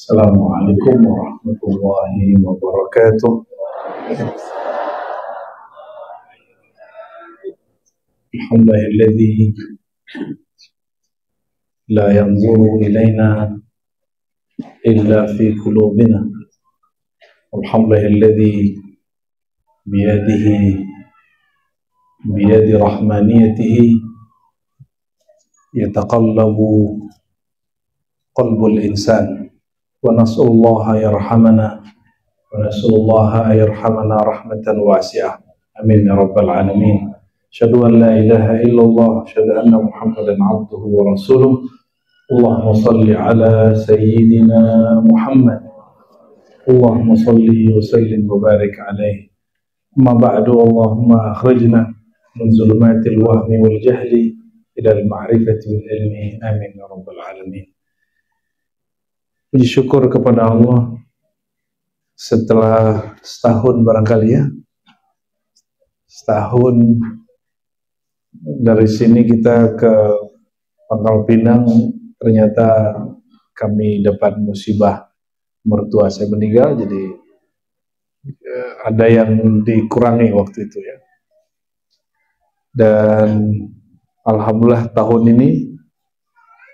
Assalamualaikum warahmatullahi wabarakatuh. Alhamdulillahilladzi la yanzuru ilaina illa fi qulubina. Alhamdulillahilladzi biyadi rahmaniyatihi yataqallabu qalbul insan. Wa nas'alullaha yarhamana wa nas'alullaha yarhamana rahmatan wasi'ah. Amin ya rabbal alamin. Asyhadu an la ilaha illallah, asyhadu anna Muhammadan abduhu wa rasuluh. Allahumma salli ala sayyidina Muhammad. Allahumma salli wa sallim wa barik alaihi. Amma ba'du, Allahumma akhrijna min zulumatil wahmi wal jahli ila al-ma'rifati wal ilmi. Amin ya rabbal alamin. Puji syukur kepada Allah setelah setahun barangkali ya, setahun dari sini kita ke Pangkal Pinang, ternyata kami dapat musibah mertua saya meninggal, jadi ada yang dikurangi waktu itu ya. Dan alhamdulillah tahun ini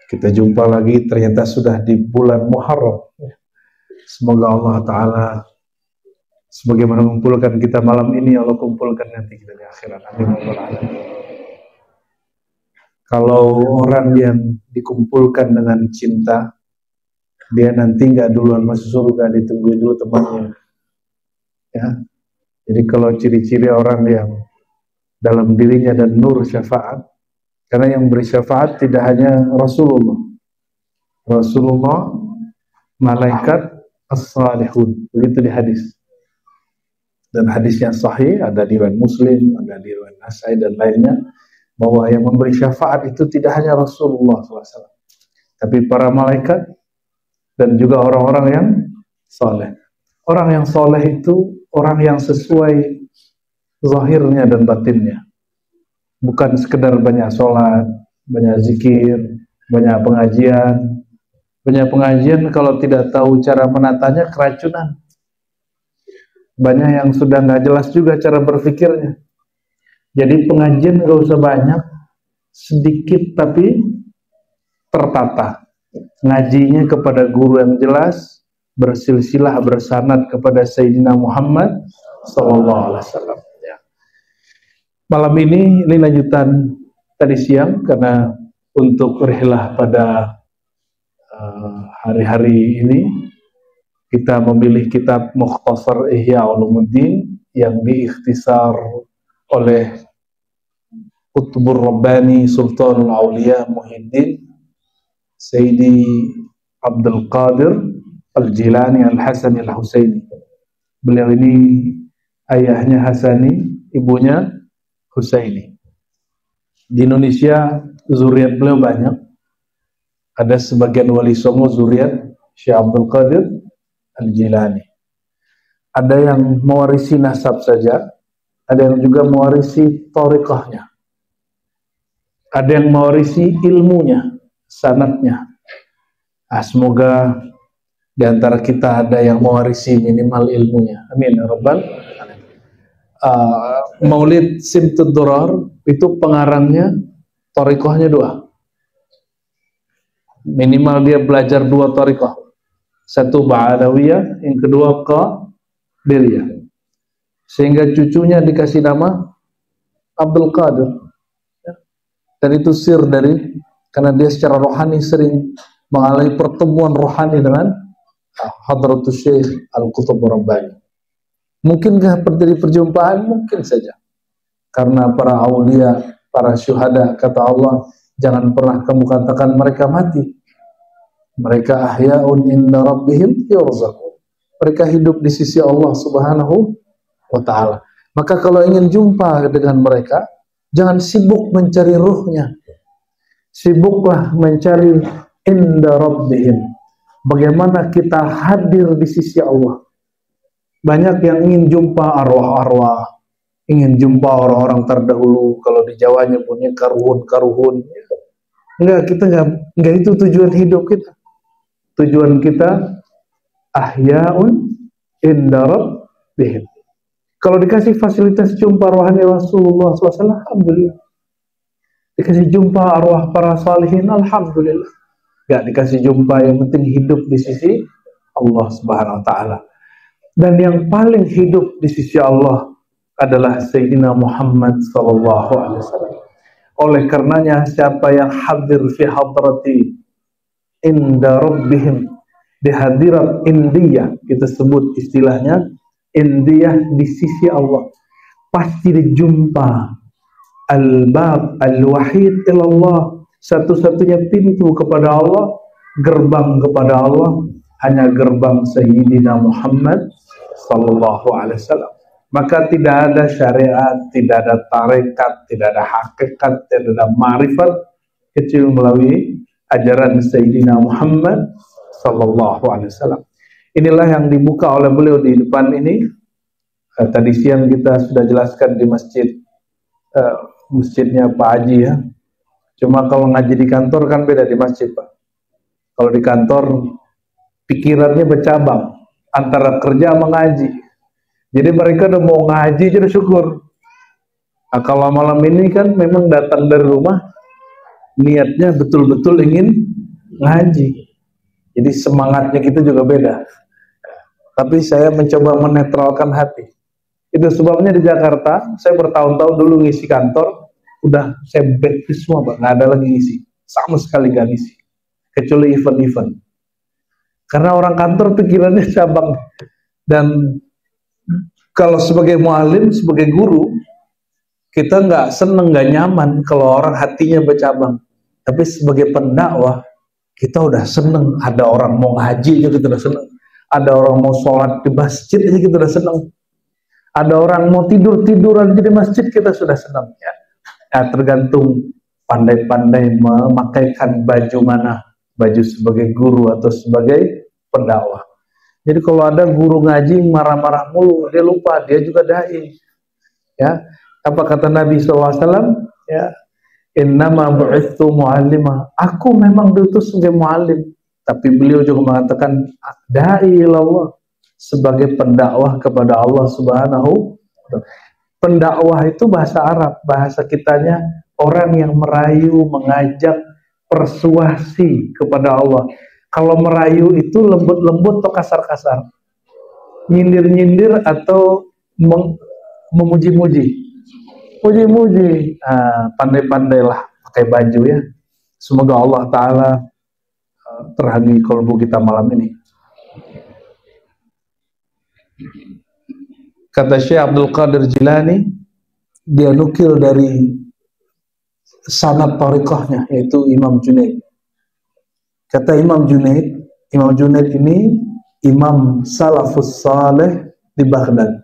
kita jumpa lagi, ternyata sudah di bulan Muharram. Semoga Allah Ta'ala sebagaimana mengumpulkan kita malam ini, Allah kumpulkan nanti kita di akhirat. Amin. Kalau orang yang dikumpulkan dengan cinta, dia nanti nggak duluan masuk surga, ditunggu dulu temannya. Ya. Jadi kalau ciri-ciri orang yang dalam dirinya ada nur syafaat, karena yang beri syafaat tidak hanya Rasulullah, malaikat, as-salihun, begitu di hadis. Dan hadisnya sahih, ada di riwayat Muslim, ada di riwayat Nasai dan lainnya, bahwa yang memberi syafaat itu tidak hanya Rasulullah SAW, tapi para malaikat dan juga orang-orang yang saleh. Orang yang saleh itu orang yang sesuai zahirnya dan batinnya. Bukan sekedar banyak sholat, banyak zikir, banyak pengajian. Banyak pengajian kalau tidak tahu cara menatanya keracunan. Banyak yang sudah nggak jelas juga cara berpikirnya. Jadi pengajian nggak usah banyak, sedikit tapi tertata. Ngajinya kepada guru yang jelas, bersilsilah bersanad kepada Sayyidina Muhammad SAW. Malam ini lanjutan tadi siang, karena untuk rihlah pada hari-hari ini kita memilih kitab Mukhtasar Ihya Ulumuddin yang diikhtisar oleh Qutbur Rabbani Sultanul Auliya Muhyiddin Sayyidi Abdul Qadir Al-Jilani Al-Hasani Al-Husaini. Beliau ini ayahnya Hasani, ibunya Husaini. Di Indonesia zuriat beliau banyak. Ada sebagian wali songo zuriat Syekh Abdul Qadir Al-Jilani. Ada yang mewarisi nasab saja, ada yang juga mewarisi thariqahnya. Ada yang mewarisi ilmunya, sanadnya. Semoga di antara kita ada yang mewarisi minimal ilmunya. Amin ya rabbal alamin. Maulid Simtud Durar itu pengarangnya thariqahnya 2. Minimal dia belajar 2 thariqah. Satu Ba'alawiyah, yang kedua Qadiriyah. Sehingga cucunya dikasih nama Abdul Qadir. Dan itu sir dari, karena dia secara rohani sering mengalami pertemuan rohani dengan Hadratus Syekh Al-Qutb Rabbani. Mungkinkah terjadi perjumpaan? Mungkin saja. Karena para aulia, para syuhada, kata Allah, jangan pernah kamu katakan mereka mati. Mereka ahya'un inda rabbihim yurzaqun. Mereka hidup di sisi Allah Subhanahu wa ta'ala. Maka kalau ingin jumpa dengan mereka, jangan sibuk mencari ruhnya. Sibuklah mencari inda rabbihim. Bagaimana kita hadir di sisi Allah. Banyak yang ingin jumpa arwah-arwah, ingin jumpa orang-orang terdahulu. Kalau di Jawanya punya karuhun. Enggak, kita enggak itu tujuan hidup kita. Tujuan kita ahya'un inda rabbihim. Kalau dikasih fasilitas jumpa rohani Rasulullah SAW, alhamdulillah. Dikasih jumpa arwah para salihin, alhamdulillah. Gak dikasih jumpa, yang penting hidup di sisi Allah Subhanahu wa Ta'ala. Dan yang paling hidup di sisi Allah adalah Sayyidina Muhammad sallallahu alaihi wasallam. Oleh karenanya, siapa yang hadir fi hadrati inda rabbihim, di hadirat indiyah, kita sebut istilahnya indiyah di sisi Allah, pasti dijumpa al-bab al-wahid ilallah, satu-satunya pintu kepada Allah, gerbang kepada Allah, hanya gerbang Sayyidina Muhammad sallallahu alaihi wasallam. Maka tidak ada syariat, tidak ada tarekat, tidak ada hakikat, tidak ada ma'rifat kecuali melalui ajaran Sayyidina Muhammad sallallahu alaihi wasallam. Inilah yang dibuka oleh beliau di depan ini. Tadi siang kita sudah jelaskan di masjidnya Pak Haji ya. Cuma kalau ngaji di kantor kan beda di masjid, Pak. Kalau di kantor pikirannya bercabang antara kerja sama ngaji. Jadi mereka udah mau ngaji aja udah syukur. Nah, kalau malam ini kan memang datang dari rumah niatnya betul-betul ingin ngaji. Jadi semangatnya kita juga beda. Tapi saya mencoba menetralkan hati. Itu sebabnya di Jakarta saya bertahun-tahun dulu ngisi kantor, udah saya backlist semua, Pak. Nggak ada lagi ngisi. Sama sekali nggak ngisi. Kecuali event-event. Karena orang kantor pikirannya cabang. Dan kalau sebagai mualim, sebagai guru, kita nggak seneng, nggak nyaman kalau orang hatinya bercabang. Tapi sebagai pendakwah, kita udah seneng. Ada orang mau ngaji aja kita udah seneng. Ada orang mau sholat di masjid aja kita udah seneng. Ada orang mau tidur-tiduran di masjid, kita sudah seneng. Ya, tergantung pandai-pandai memakaikan baju mana. Baju sebagai guru atau sebagai pendakwah. Jadi kalau ada guru ngaji marah-marah mulu, dia lupa dia juga dai. Ya, apa kata Nabi SAW? Ya, innama bu'ithu mu'allimah. Aku memang diutus sebagai mu'allim. Tapi beliau juga mengatakan dai ilallah, sebagai pendakwah kepada Allah Subhanahu wa Ta'ala. Pendakwah itu bahasa Arab, bahasa kitanya orang yang merayu, mengajak, persuasi kepada Allah. Kalau merayu itu lembut-lembut atau kasar-kasar, nyindir-nyindir atau memuji-muji, muji-muji. Pandai-pandailah pakai baju ya. Semoga Allah Ta'ala terhangi kalbu kita malam ini. Kata Syekh Abdul Qadir Jilani, dia nukil dari sanad tariqahnya, yaitu Imam Junaid. Kata Imam Junaid ini Imam Salafus Saleh di Baghdad.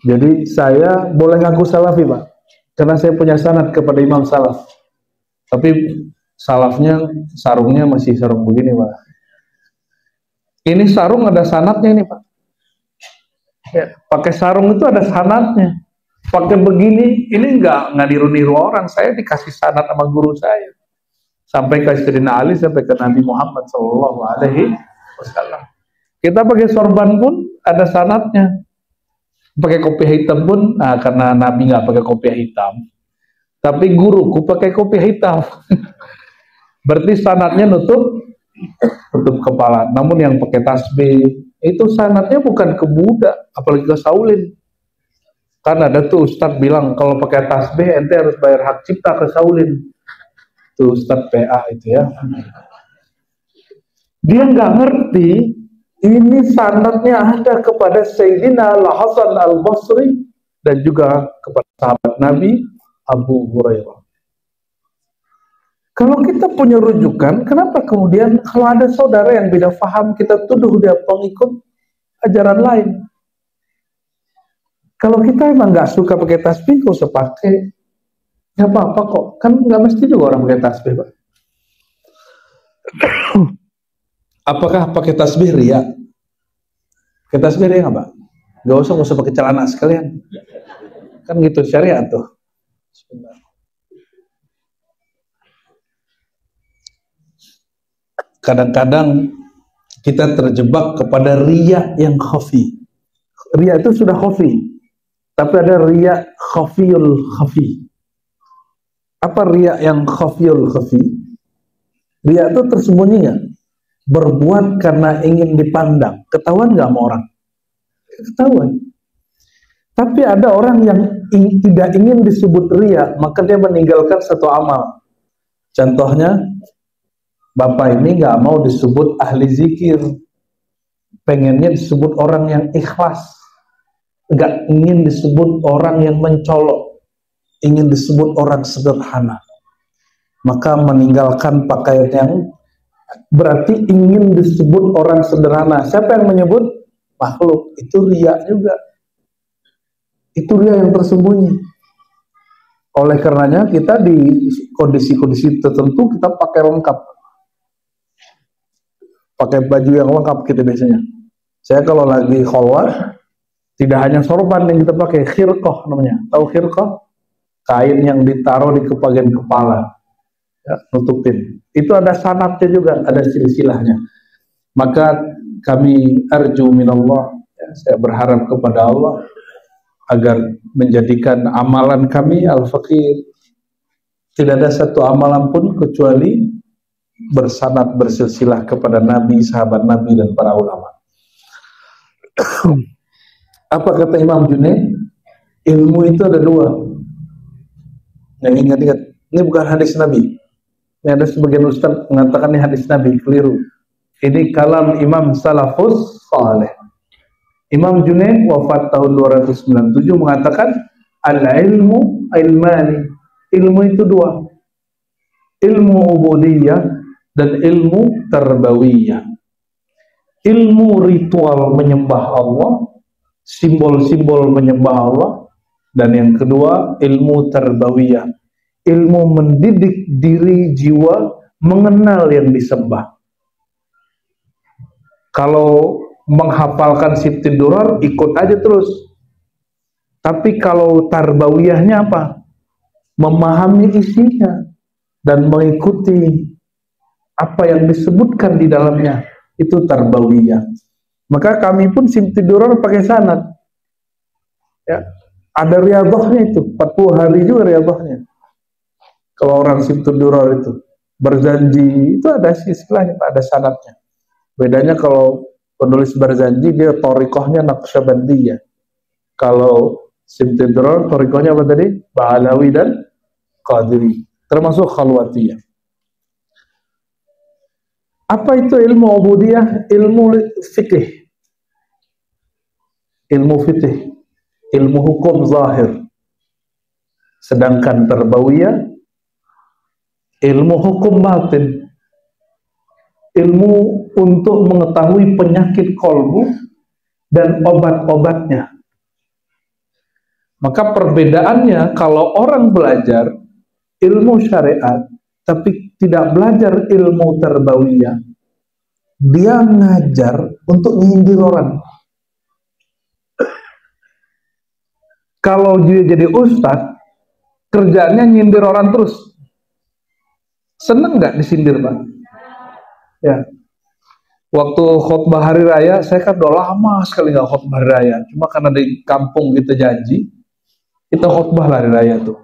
Jadi saya boleh ngaku Salafi, Pak, karena saya punya sanad kepada Imam Salaf. Tapi salafnya, sarungnya masih sarung begini, Pak. Ini sarung ada sanadnya ini, Pak. Ya, pakai sarung itu ada sanadnya. Pakai begini, ini nggak niru-niru orang. Saya dikasih sanad sama guru saya. Sampai ke Sayyidina Ali, sampai ke Nabi Muhammad Sallallahu Alaihi Wasallam. Kita pakai sorban pun ada sanadnya. Pakai kopiah hitam pun, karena Nabi nggak pakai kopiah hitam, tapi guruku pakai kopiah hitam. Berarti sanadnya nutup kepala. Namun yang pakai tasbih itu sanadnya bukan ke Buddha, apalagi ke Saulin. Kan ada tuh Ustadz bilang kalau pakai tasbih ente harus bayar hak cipta ke Saulin. Tuh Ustadz PA itu ya. Dia nggak ngerti ini sanadnya ada kepada Sayyidina Al-Hasan Al-Basri dan juga kepada sahabat Nabi Abu Hurairah. Kalau kita punya rujukan, kenapa kemudian kalau ada saudara yang beda faham, kita tuduh dia pengikut ajaran lain? Kalau kita emang nggak suka pakai tasbih, kok usah pakai. Ya apa-apa kok, kan nggak mesti juga orang pakai tasbih, Pak. Apakah pakai tasbih ria? Pakai tasbih ria nggak, Pak? Nggak usah pakai celana sekalian. Kan gitu syariat tuh. Sebentar. Kadang-kadang kita terjebak kepada riya yang khafi. Riya itu sudah khafi, tapi ada riya khafiyul khafi. Apa riya yang khafiyul khafi? Riya itu tersembunyi nggak? Berbuat karena ingin dipandang. Ketahuan nggak sama orang? Ketahuan. Tapi ada orang yang tidak ingin disebut riya, maka dia meninggalkan satu amal. Contohnya, bapak ini nggak mau disebut ahli zikir, pengennya disebut orang yang ikhlas, nggak ingin disebut orang yang mencolok, ingin disebut orang sederhana, maka meninggalkan pakaian yang berarti ingin disebut orang sederhana. Siapa yang menyebut? Makhluk. Itu riya juga. Itu riya yang tersembunyi. Oleh karenanya kita di kondisi-kondisi tertentu kita pakai lengkap, pakai baju yang lengkap kita biasanya. Saya kalau lagi khalwat, tidak hanya sorban yang kita pakai, khirqah namanya. Tahu khirqah? Kain yang ditaruh di bagian kepala, ya, nutupin. Itu ada sanatnya juga, ada silsilahnya. Maka kami arju minallah, ya, saya berharap kepada Allah agar menjadikan amalan kami al-faqir tidak ada satu amalan pun kecuali bersanad bersilsilah kepada Nabi, sahabat Nabi dan para ulama. Apa kata Imam Junaid? Ilmu itu ada dua. Yang ingat-ingat, ini bukan hadis Nabi. Ini ada sebagian ustaz mengatakan ini hadis Nabi, keliru. Ini kalam Imam Salafus Saleh. Imam Junaid wafat tahun 297 mengatakan al-ilmu ilmani. Ilmu itu dua. Ilmu ubudiyah dan ilmu tarbawiyah. Ilmu ritual menyembah Allah, simbol-simbol menyembah Allah, dan yang kedua ilmu tarbawiyah. Ilmu mendidik diri jiwa mengenal yang disembah. Kalau menghafalkan Sibtid Durar ikut aja terus. Tapi kalau tarbawiyahnya apa? Memahami isinya dan mengikuti apa yang disebutkan di dalamnya, itu tarbawiyah. Maka kami pun Sibtid Durar pakai sanad. Ya, ada riyadhahnya itu, 40 hari juga riyadhahnya. Kalau orang Sibtid Durar itu berjanji, itu ada istilahnya, ada sanadnya. Bedanya kalau penulis berjanji dia thariqahnya Naqsyabandiyah. Kalau Sibtid Durar thariqahnya apa tadi? Ba'alawi dan Qadiri, termasuk Khalwatiyah. Apa itu ilmu ubudiyah? Ilmu fikih. Ilmu fikih, ilmu hukum zahir. Sedangkan tarbawiyah ilmu hukum batin. Ilmu untuk mengetahui penyakit kolbu dan obat-obatnya. Maka perbedaannya kalau orang belajar ilmu syariat tapi tidak belajar ilmu tarbawiyah, dia ngajar untuk nyindir orang. Kalau dia jadi ustadz, kerjaannya nyindir orang terus. Seneng nggak disindir, Pak? Ya. Waktu khutbah hari raya, saya kan udah lama sekali nggak khutbah hari raya. Cuma karena di kampung kita janji, kita khutbah hari raya tuh.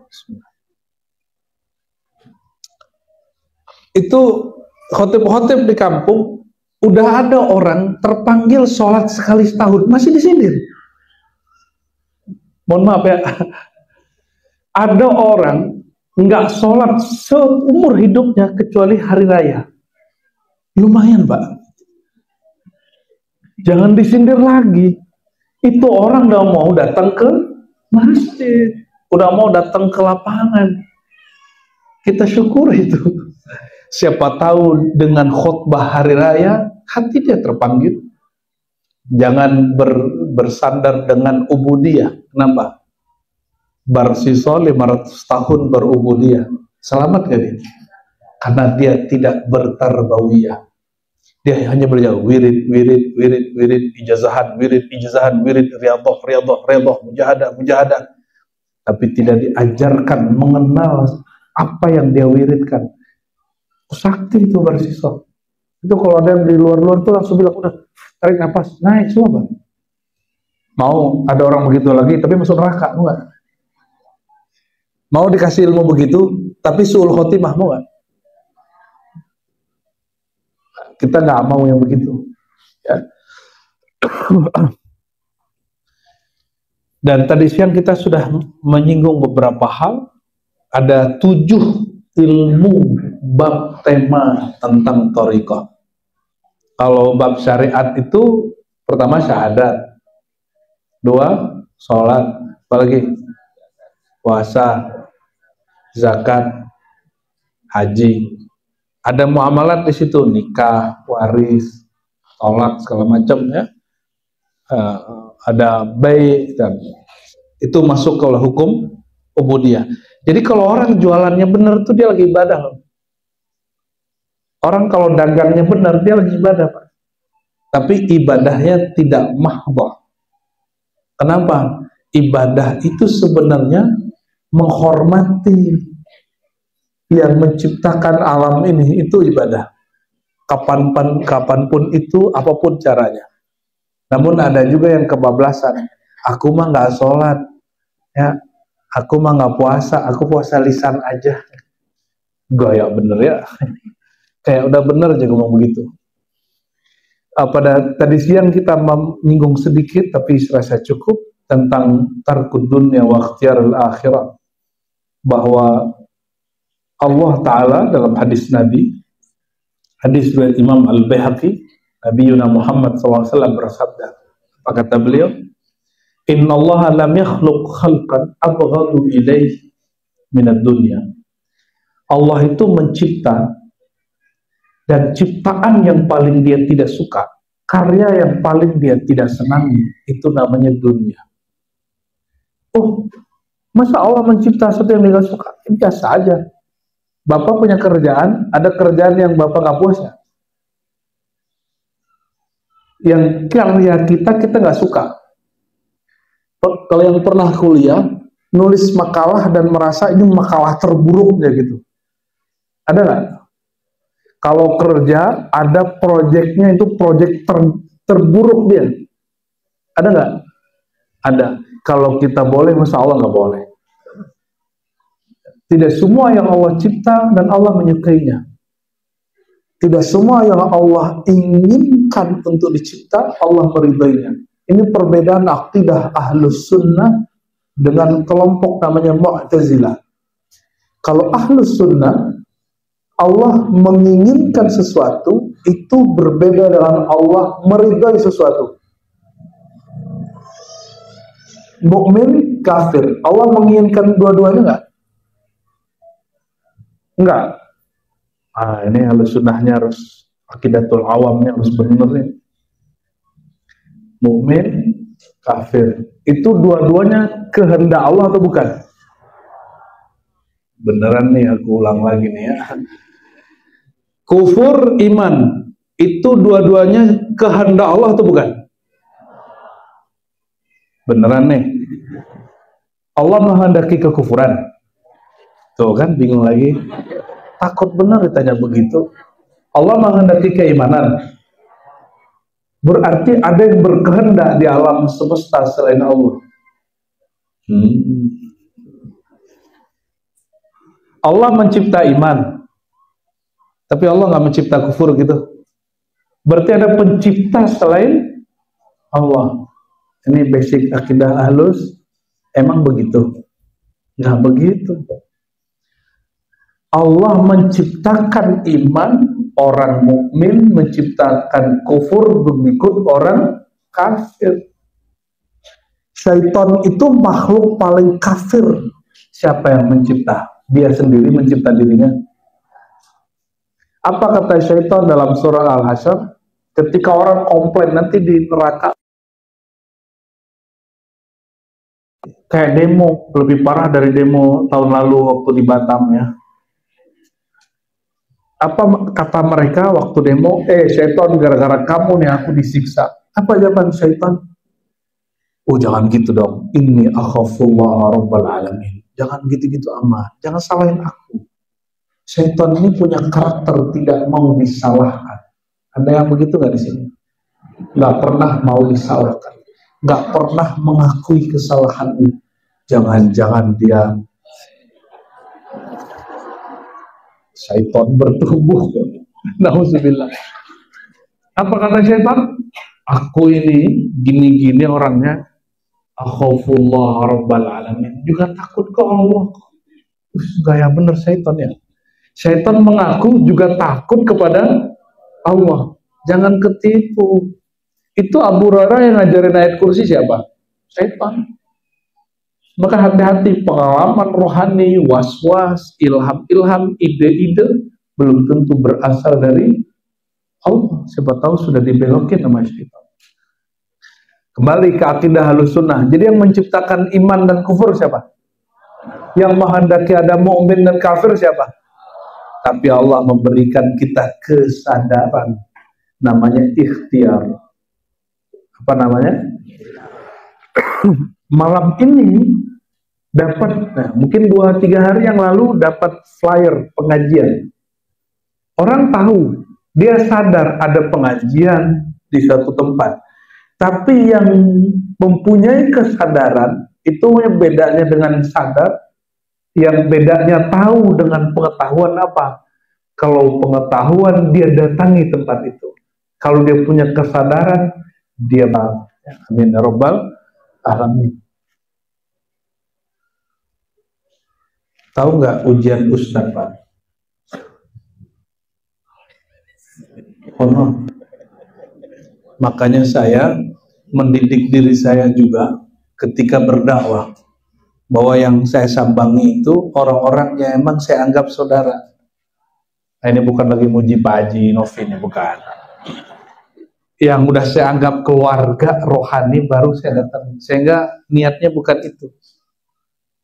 Itu khotib-khotib di kampung, udah ada orang terpanggil sholat sekali setahun, masih disindir. Mohon maaf ya, ada orang nggak sholat seumur hidupnya kecuali hari raya. Lumayan, Pak. Jangan disindir lagi. Itu orang udah mau datang ke masjid, udah mau datang ke lapangan. Kita syukur itu. Siapa tahu dengan khutbah hari raya hati dia terpanggil. Jangan bersandar dengan ubudiyah. Kenapa? Barsiso 500 tahun berubudiyah. Selamat gak dia? Karena dia tidak bertarbawiyah. Dia hanya berjalan wirid, ijazahan, wirid, riyadhah, mujahadah. Tapi tidak diajarkan mengenal apa yang dia wiridkan. Sakti itu Barsiso. Itu kalau ada yang di luar-luar tuh langsung bilang, udah tarik nafas, naik semua Bang. Mau ada orang begitu lagi tapi masuk neraka, enggak? Mau dikasih ilmu begitu tapi suul khotimah, mau enggak? Kita nggak mau yang begitu, ya. Dan tadi siang kita sudah menyinggung beberapa hal. Ada 7 ilmu bab tema tentang thariqah. Kalau bab syariat itu pertama syahadat, 2 sholat, apalagi puasa, zakat, haji. Ada muamalat di situ, nikah, waris, tolak segala macam, ya. Ada baik, dan itu masuk ke hukum ubudiyah. Jadi kalau orang jualannya benar tuh dia lagi ibadah. Orang kalau dagangnya benar dia lagi ibadah, Pak. Tapi ibadahnya tidak mahdhah. Kenapa? Ibadah itu sebenarnya menghormati yang menciptakan alam ini, itu ibadah. Kapanpun itu, apapun caranya. Namun ada juga yang kebablasan. Aku mah nggak sholat, ya. Aku mah nggak puasa, aku puasa lisan aja. Gaya bener ya. Kayak udah bener aja ngomong begitu. Pada tadi siang kita menyinggung sedikit, tapi serasa cukup, tentang tarkud dunya wa ikhtiyarul akhirah. Bahwa Allah Ta'ala dalam hadis Nabi, hadis riwayat Imam Al-Baihaqi, Nabi Yuna Muhammad SAW bersabda, apa kata beliau? Inna Allah lam yakhluq khalqan abghadu ilaihi minad dunya. Allah itu mencipta, dan ciptaan yang paling dia tidak suka, karya yang paling dia tidak senangi, itu namanya dunia. Oh, masa Allah mencipta sesuatu yang dia suka? Biasa aja. Bapak punya kerjaan, ada kerjaan yang Bapak nggak puasa. Yang karya kita nggak suka. Kalau yang pernah kuliah, nulis makalah dan merasa ini makalah terburuknya gitu. Ada nggak? Kalau kerja, ada proyeknya itu proyek terburuk dia. Ada nggak? Ada. Kalau kita boleh, masa Allah nggak boleh? Tidak semua yang Allah cipta dan Allah menyukainya. Tidak semua yang Allah inginkan untuk dicipta, Allah meridainya. Ini perbedaan akidah Ahlus Sunnah dengan kelompok namanya Mu'tazilah. Kalau Ahlus Sunnah, Allah menginginkan sesuatu, itu berbeda dengan Allah meridai sesuatu. Mukmin, kafir, Allah menginginkan dua-duanya enggak? Enggak. Ini Ahlus Sunnahnya harus, akidatul awamnya harus benar nih. Mukmin, kafir, itu dua-duanya kehendak Allah atau bukan? Beneran nih, aku ulang lagi nih ya. Kufur, iman, itu dua-duanya kehendak Allah atau bukan? Beneran nih. Allah menghendaki kekufuran. Tuh kan bingung lagi. Takut benar ditanya begitu. Allah menghendaki keimanan. Berarti ada yang berkehendak di alam semesta selain Allah. Allah mencipta iman, tapi Allah nggak mencipta kufur gitu. Berarti ada pencipta selain Allah. Ini basic akidah Ahlus. Emang begitu? Nggak begitu. Allah menciptakan iman, orang mukmin, menciptakan kufur, mengikut orang kafir. Syaitan itu makhluk paling kafir. Siapa yang mencipta? Dia sendiri mencipta dirinya. Apa kata syaitan dalam surah Al-Hasyr? Ketika orang komplain nanti di neraka, kayak demo, lebih parah dari demo tahun lalu waktu di Batam ya. Apa kata mereka waktu demo? Syaitan, gara-gara kamu nih aku disiksa. Apa jawaban syaitan? Oh jangan gitu dong. Inni akhafullah rabbal alamin. Jangan gitu-gitu amat. Jangan salahin aku. Syaitan ini punya karakter tidak mau disalahkan. Ada yang begitu nggak di sini? Nggak pernah mau disalahkan, nggak pernah mengakui kesalahannya. Jangan-jangan dia syaitan bertubuh. Nauzubillah. Apa kata syaitan? Aku ini gini-gini orangnya, akhafullah rabbal alamin, juga takut ke Allah. Gaya bener syaitan ya. Syaitan mengaku juga takut kepada Allah. Jangan ketipu. Itu Abu Hurairah yang ngajarin ayat kursi siapa? Syaitan. Maka hati-hati, pengalaman rohani, was-was, ilham-ilham, ide-ide belum tentu berasal dari Allah. Siapa tahu sudah dibelokin sama syaitan. Kembali ke akidah Ahlussunnah. Jadi yang menciptakan iman dan kufur siapa? Yang menghendaki ada mukmin dan kafir siapa? Tapi Allah memberikan kita kesadaran, namanya ikhtiar. Apa namanya? Malam ini dapat, mungkin 2-3 hari yang lalu dapat flyer pengajian. Orang tahu, dia sadar ada pengajian di suatu tempat. Tapi yang mempunyai kesadaran, itu bedanya dengan sadar, yang bedanya tahu dengan pengetahuan apa? Kalau pengetahuan dia datangi tempat itu. Kalau dia punya kesadaran, dia bang. Amin ya rabbal alamin. Tahu nggak ujian Ustaz, Pak? Oh, no. Makanya saya mendidik diri saya juga ketika berdakwah, bahwa yang saya sambangi itu orang-orang yang emang saya anggap saudara. Nah, ini bukan lagi muji Pak Haji Novi, ini bukan. Yang udah saya anggap keluarga rohani baru saya datang. Sehingga niatnya bukan itu.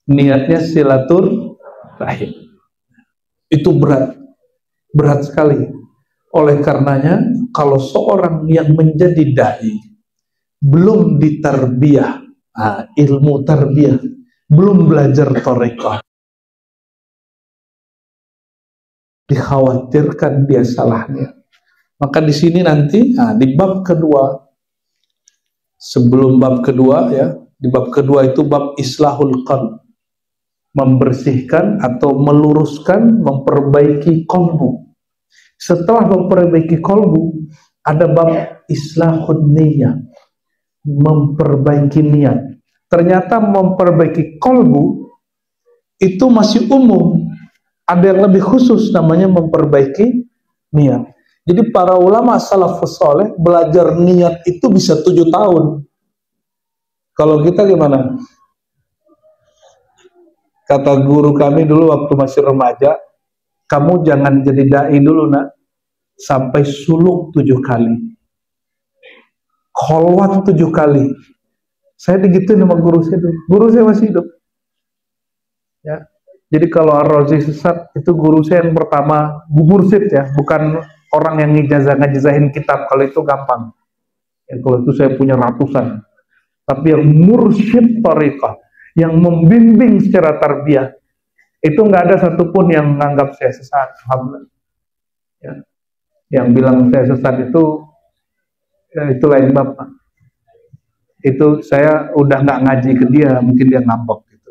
Niatnya silaturahim. Itu berat sekali. Oleh karenanya, kalau seorang yang menjadi dai belum ditarbiyah, ilmu tarbiyah, belum belajar thariqah, dikhawatirkan dia salahnya. Maka di sini nanti, di bab kedua, sebelum bab kedua ya, di bab kedua itu bab islahul qalb, membersihkan atau meluruskan, memperbaiki qalbu. Setelah memperbaiki qalbu, ada bab islahun niyah, memperbaiki niat. Ternyata memperbaiki qalbu itu masih umum. Ada yang lebih khusus namanya memperbaiki niat. Jadi para ulama salafus saleh belajar niat itu bisa 7 tahun. Kalau kita gimana? Kata guru kami dulu waktu masih remaja, kamu jangan jadi dai dulu nak, sampai suluk 7 kali, kholwat 7 kali. Saya digituin sama guru saya dulu. Guru saya masih hidup. Ya. Jadi kalau Ar-Razi sesat, itu guru saya yang pertama, mursyid ya, bukan orang yang ngejazahin kitab. Kalau itu gampang. Ya, kalau itu saya punya ratusan. Tapi yang mursyid thariqah, yang membimbing secara tarbiyah, itu nggak ada satupun yang menganggap saya sesat. Alhamdulillah. Ya. Yang bilang saya sesat itu, ya, itu lain bab. Itu saya udah nggak ngaji ke dia, mungkin dia ngambek gitu.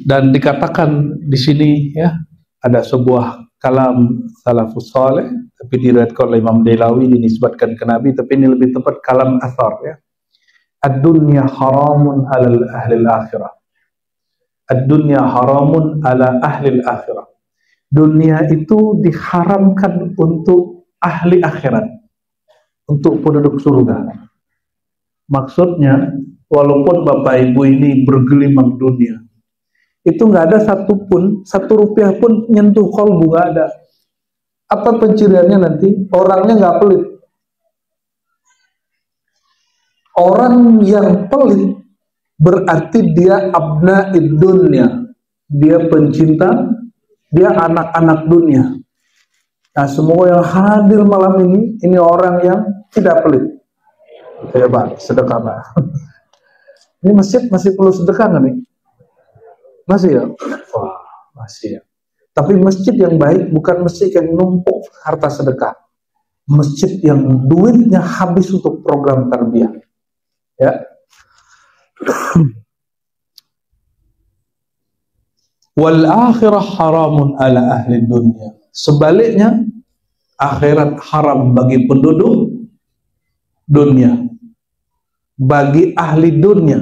Dan dikatakan di sini ya, ada sebuah kalam salafus saleh, tapi diriwayatkan oleh Imam Dailawi, dinisbatkan ke Nabi, tapi ini lebih tepat kalam athar ya. Ad-dunya haramun ala ahli al-akhirah. Ad-dunya haramun ala ahli al-akhirah. Dunia itu diharamkan untuk ahli akhirat, untuk penduduk surga. Maksudnya, walaupun Bapak Ibu ini bergelimang dunia, itu nggak ada satupun, 1 rupiah pun nyentuh kolbu, nggak ada. Apa penciriannya nanti? Orangnya nggak pelit. Orang yang pelit berarti dia abna'id dunya, dia pencinta, dia anak-anak dunia. Nah, semua yang hadir malam ini orang yang tidak pelit. Ya Pak, sedekah Pak. Ini masjid masih perlu sedekah nggak nih? Masih ya? Wah, masih ya. Tapi masjid yang baik bukan masjid yang numpuk harta sedekah. Masjid yang duitnya habis untuk program tarbiyah. Ya. Wal akhirah haramun ala ahli dunia. Sebaliknya, akhirat haram bagi penduduk dunia. Bagi ahli dunia.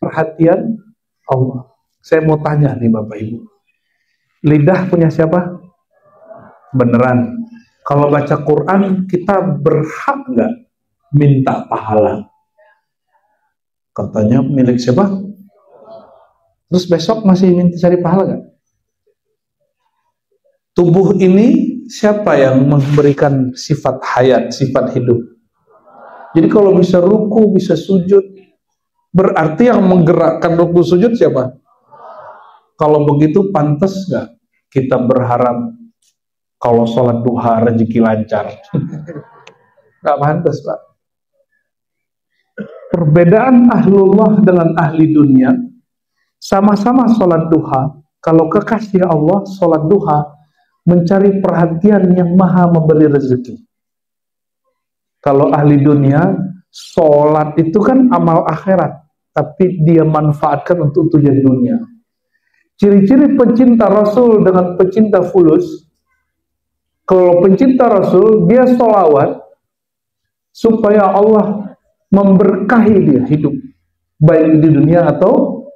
Perhatian Allah. Saya mau tanya nih Bapak Ibu. Lidah punya siapa? Beneran. Kalau baca Quran, kita berhak nggak minta pahala? Katanya milik siapa? Terus besok masih minta cari pahala nggak? Tubuh ini siapa yang memberikan sifat hayat, sifat hidup? Jadi kalau bisa ruku, bisa sujud, berarti yang menggerakkan ruku sujud siapa? Kalau begitu pantas nggak kita berharap kalau sholat duha rezeki lancar? Nggak pantas, Pak. Perbedaan ahlullah dengan ahli dunia, sama-sama sholat duha. Kalau kekasih Allah, sholat duha mencari perhatian yang maha memberi rezeki. Kalau ahli dunia, sholat itu kan amal akhirat, tapi dia manfaatkan untuk tujuan dunia. Ciri-ciri pencinta Rasul dengan pencinta fulus, kalau pencinta Rasul, dia sholawat supaya Allah memberkahi dia hidup, baik di dunia atau,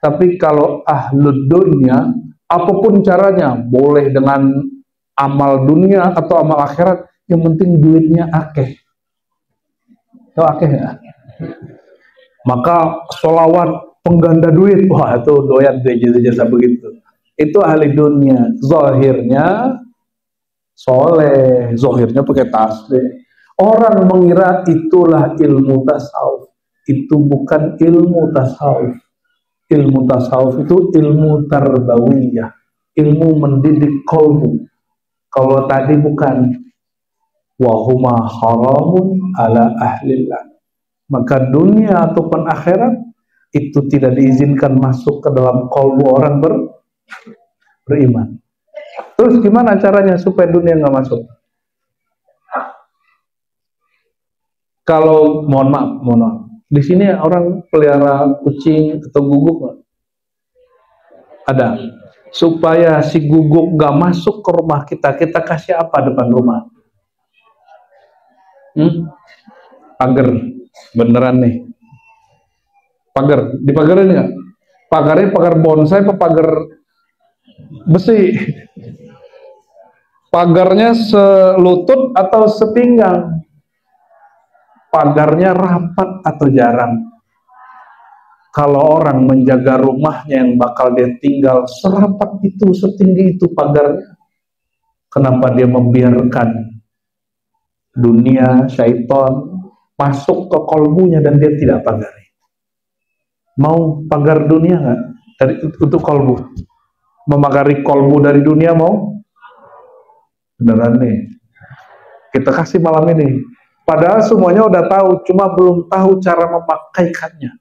tapi kalau ahlud dunia, apapun caranya, boleh dengan amal dunia atau amal akhirat, yang penting duitnya akeh. Tahu akeh ya? Maka sholawat pengganda duit, wah itu doyan jasa begitu. Itu ahli dunia. Zahirnya soleh, zahirnya pakai tasbih. Orang mengira itulah ilmu tasawuf. Itu bukan ilmu tasawuf. Ilmu tasawuf itu ilmu tarbawiyah, ilmu mendidik qalbu. Kalau tadi bukan wahuma haramun ala ahlillah, maka dunia ataupun akhirat itu tidak diizinkan masuk ke dalam qalbu orang beriman. Terus gimana caranya supaya dunia nggak masuk? Kalau mohon maaf, di sini orang pelihara kucing atau guguk nggak? Ada. Supaya si guguk nggak masuk ke rumah kita, kita kasih apa depan rumah? Pagar, beneran nih. Pagar, dipagarin nggak? Pagarnya pagar bonsai apa pagar besi? Pagarnya selutut atau sepinggang? Pagarnya rapat atau jarang? Kalau orang menjaga rumahnya yang bakal dia tinggal serapat itu, setinggi itu pagarnya, kenapa dia membiarkan dunia, syaitan masuk ke kolbunya dan dia tidak pagari? Mau pagar dunia nggak? Dari untuk kolbu, memagari kolbu dari dunia mau? Beneran nih, kita kasih malam ini. Padahal semuanya udah tahu, cuma belum tahu cara memakaikannya.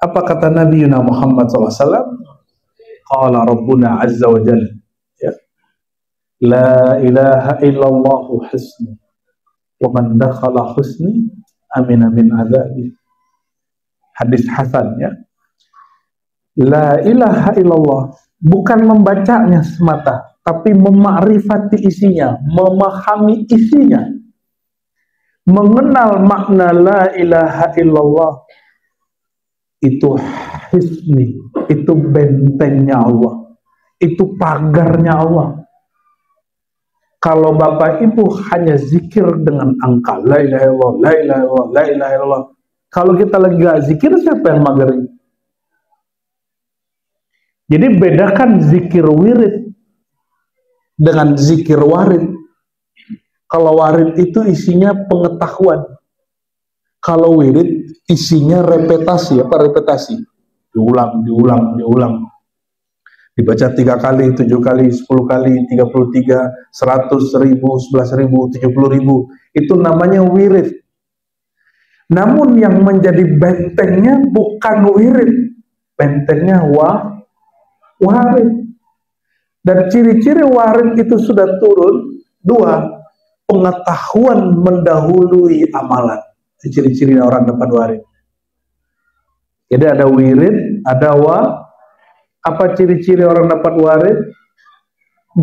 Apa kata Nabi Muhammad SAW? Qala Rabbuna Azza wa Jalla, ya, la ilaha illallahu husni, wa man dakhala husni amina min azabi. Hadis hasan, ya. La ilaha illallah, bukan membacanya semata, tapi memakrifati isinya, memahami isinya, mengenal makna la ilaha illallah. Itu hisni, itu bentengnya Allah, itu pagarnya Allah. Kalau Bapak Ibu hanya zikir dengan angka la ilaha illallah, la ilaha illallah, la ilaha illallah, kalau kita lagi gak zikir, siapa yang magari? Jadi bedakan zikir wirid dengan zikir warid. Kalau warid itu isinya pengetahuan, kalau wirid isinya repetasi. Apa repetasi? Diulang. Dibaca 3 kali, 7 kali, 10 kali, 33, 100, 1000, 11.000, 70.000. Itu namanya wirid. Namun yang menjadi bentengnya bukan wirid. Bentengnya warid. Dan ciri-ciri warid itu sudah turun. Dua, pengetahuan mendahului amalan. Ciri-ciri orang dapat warid. Jadi ada wirid, ada apa ciri-ciri orang dapat warid?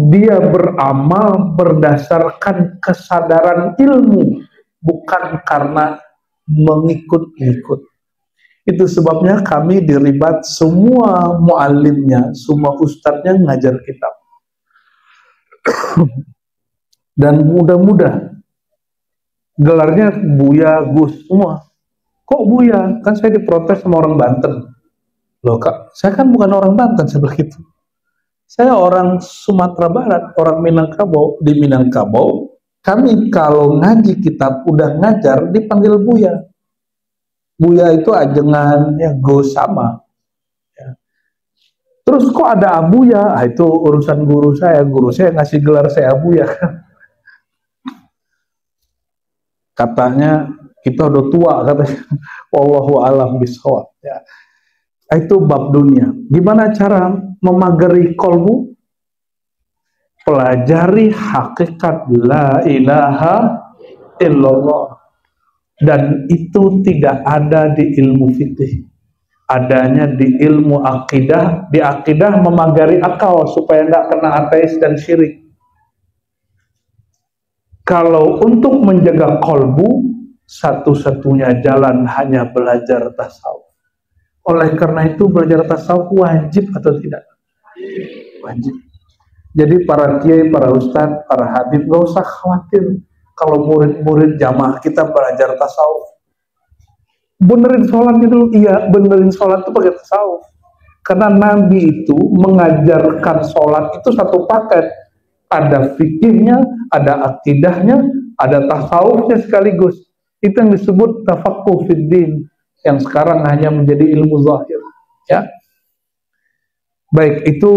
Dia beramal berdasarkan kesadaran ilmu, bukan karena mengikut-ikut. Itu sebabnya kami diribat semua muallimnya, semua ustadznya ngajar kitab. Dan mudah-mudah gelarnya Buya, Gus semua. Kok Buya? Kan saya diprotes sama orang Banten. Loh Kak, saya kan bukan orang Banten seperti itu. Saya orang Sumatera Barat, orang Minangkabau. Di Minangkabau, kami kalau ngaji kitab udah ngajar dipanggil Buya. Buya itu ajengan, ya Gus sama. Ya. Terus kok ada Abuya? Ah, itu urusan guru saya ngasih gelar saya Abuya. Katanya kita udah tua katanya. Wallahu a'lam bishawab. Ya. Itu bab dunia. Gimana cara memagari kolbu? Pelajari hakikat la ilaha illallah. Dan itu tidak ada di ilmu fikih, adanya di ilmu akidah. Di akidah memagari akal supaya nggak kena ateis dan syirik. Kalau untuk menjaga kolbu, satu-satunya jalan hanya belajar tasawuf. Oleh karena itu belajar tasawuf wajib atau tidak? Wajib. Jadi para kiai, para ustadz, para habib nggak usah khawatir. Kalau murid-murid jamaah kita belajar tasawuf, benerin sholatnya dulu. Iya, benerin sholat itu pakai tasawuf. Karena Nabi itu mengajarkan sholat itu satu paket. Ada fikihnya, ada akidahnya, ada tasawufnya sekaligus. Itu yang disebut tafaqquh fid din, yang sekarang hanya menjadi ilmu zahir. Ya, baik, itu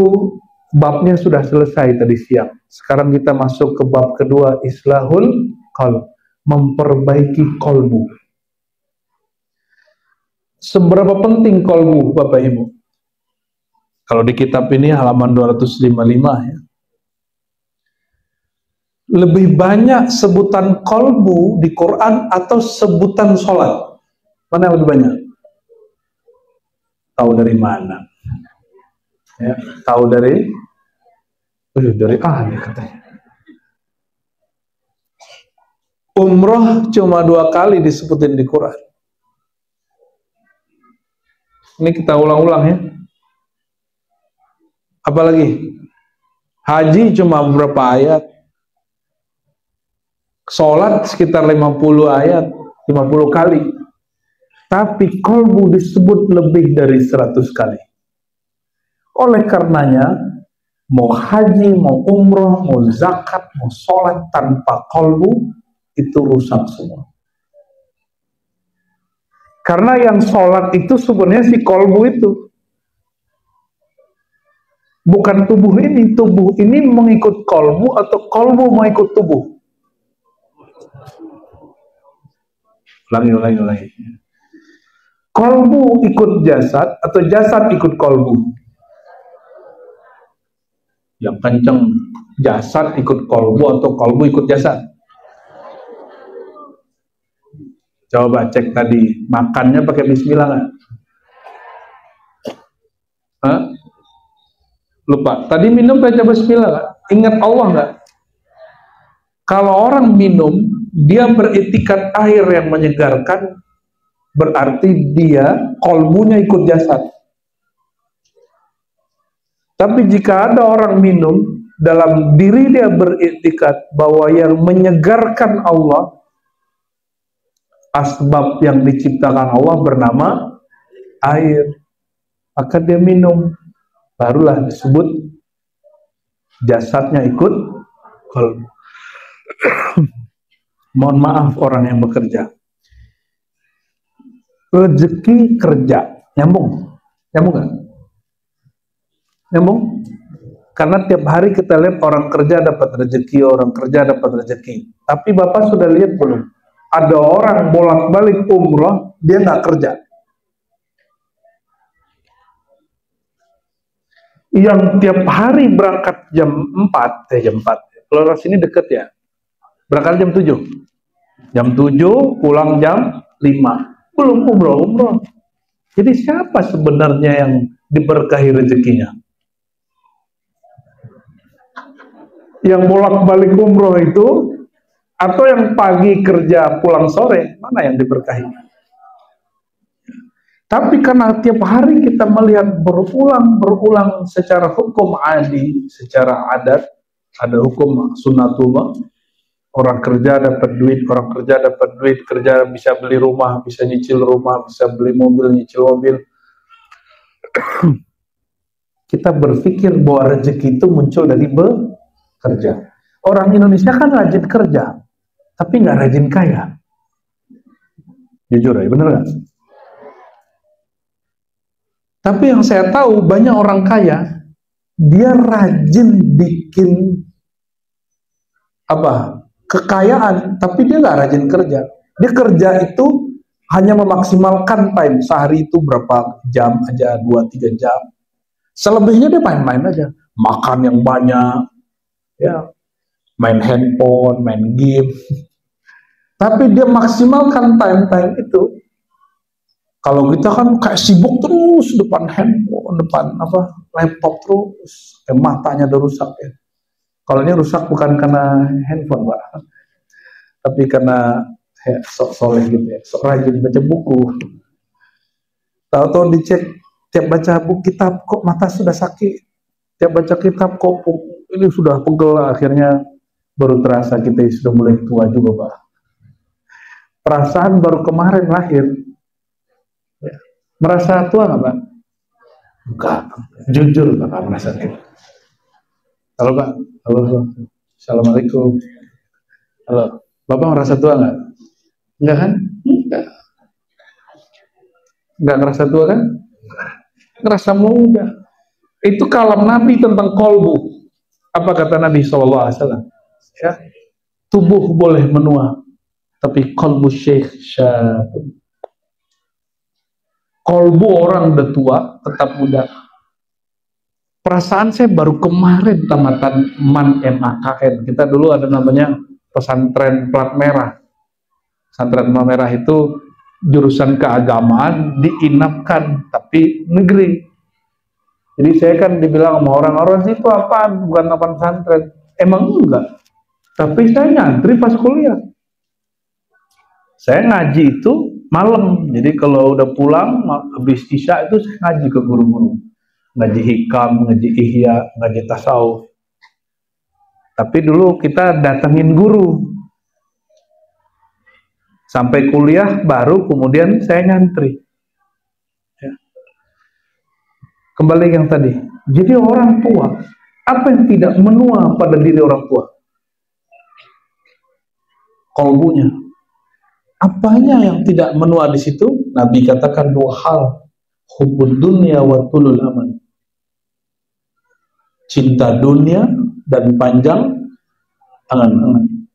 babnya sudah selesai tadi siang. Sekarang kita masuk ke bab kedua, islahul qalb, memperbaiki kolbu. Seberapa penting kolbu, Bapak Ibu? Kalau di kitab ini halaman 255 ya. Lebih banyak sebutan kolbu di Quran atau sebutan sholat? Mana yang lebih banyak? Tahu dari mana? Ya, tahu dari ahli katanya. Umroh cuma 2 kali disebutin di Quran. Ini kita ulang-ulang ya. Apalagi haji cuma beberapa ayat. Sholat sekitar 50 ayat, 50 kali. Tapi kolbu disebut lebih dari 100 kali. Oleh karenanya, mau haji, mau umroh, mau zakat, mau sholat tanpa kolbu, itu rusak semua. Karena yang sholat itu sebenarnya si kolbu itu. Bukan tubuh ini mengikut kolbu atau kolbu mengikut tubuh. Ulangi. Kolbu ikut jasad atau jasad ikut kolbu? Yang kenceng, jasad ikut kolbu atau kolbu ikut jasad? Coba cek tadi, makannya pakai bismillah nggak? Hah? Lupa. Tadi minum baca bismillah nggak? Ingat Allah nggak? Kalau orang minum, dia beretikat air yang menyegarkan, berarti dia kolbunya ikut jasad. Tapi jika ada orang minum, dalam diri dia beriktikat bahwa yang menyegarkan Allah, asbab yang diciptakan Allah bernama air, maka dia minum, barulah disebut jasadnya ikut kolbu. Mohon maaf orang yang bekerja. Rezeki kerja, nyambung kan? Nyambung? Karena tiap hari kita lihat orang kerja dapat rezeki. Tapi Bapak sudah lihat belum? Ada orang bolak-balik umroh, dia nggak kerja. yang tiap hari berangkat jam 4, keluar sini deket ya, berangkat jam 7, pulang jam 5, belum umroh. Jadi siapa sebenarnya yang diberkahi rezekinya? Yang bolak-balik umroh itu, atau yang pagi kerja pulang sore, mana yang diberkahi? Tapi karena tiap hari kita melihat berulang secara hukum adi, secara adat, ada hukum sunatullah, orang kerja dapat duit, kerja bisa beli rumah, bisa nyicil rumah, bisa beli mobil, nyicil mobil. Kita berpikir bahwa rezeki itu muncul dari bekerja. Orang Indonesia kan rajin kerja, tapi nggak rajin kaya. Jujur ya, bener nggak? Tapi yang saya tahu banyak orang kaya, dia rajin bikin kekayaan, tapi dia nggak rajin kerja. Dia kerja itu hanya memaksimalkan time, sehari itu berapa jam aja, 2-3 jam. Selebihnya dia main-main aja, makan yang banyak, ya, main handphone, main game. Tapi dia maksimalkan time itu. Kalau kita kan kayak sibuk terus depan handphone, depan laptop terus, matanya udah rusak ya. Kalau ini rusak bukan karena handphone, Pak, tapi karena sok soleh gitu ya, sok rajin baca buku. Tahu-tahu dicek, tiap baca buku kitab kok mata sudah sakit, tiap baca kitab kok ini sudah pegel, akhirnya baru terasa kita sudah mulai tua juga, Pak. Perasaan baru kemarin lahir. Merasa tua nggak, Pak? Enggak, jujur Pak, merasa tua. Halo Pak, halo, assalamualaikum. Halo, Bapak merasa tua nggak? Enggak kan? Enggak ngerasa tua kan? Ngerasa muda. Itu kalam Nabi tentang kolbu. Apa kata Nabi SAW? Ya, tubuh boleh menua, tapi kolbu syekh syabun. Kolbu orang udah tua, tetap muda. Perasaan saya baru kemarin tamatan MAN MAKN. Kita dulu ada namanya pesantren plat merah. Pesantren plat merah itu jurusan keagamaan diinapkan, tapi negeri. Jadi saya kan dibilang sama orang-orang situ apaan, bukan apa pesantren. Emang enggak. Tapi saya nyantri pas kuliah. Saya ngaji itu malam, jadi kalau udah pulang habis isya itu saya ngaji ke guru-guru, ngaji hikam, ngaji ihya, ngaji tasawuf. Tapi dulu kita datengin guru sampai kuliah, baru kemudian saya nyantri ya. Kembali yang tadi, jadi orang tua, apa yang tidak menua pada diri orang tua? Kolbunya. Apanya yang tidak menua di situ? Nabi katakan 2 hal, hubbud dunya wa tulul aman. Cinta dunia dan panjang angan-angan.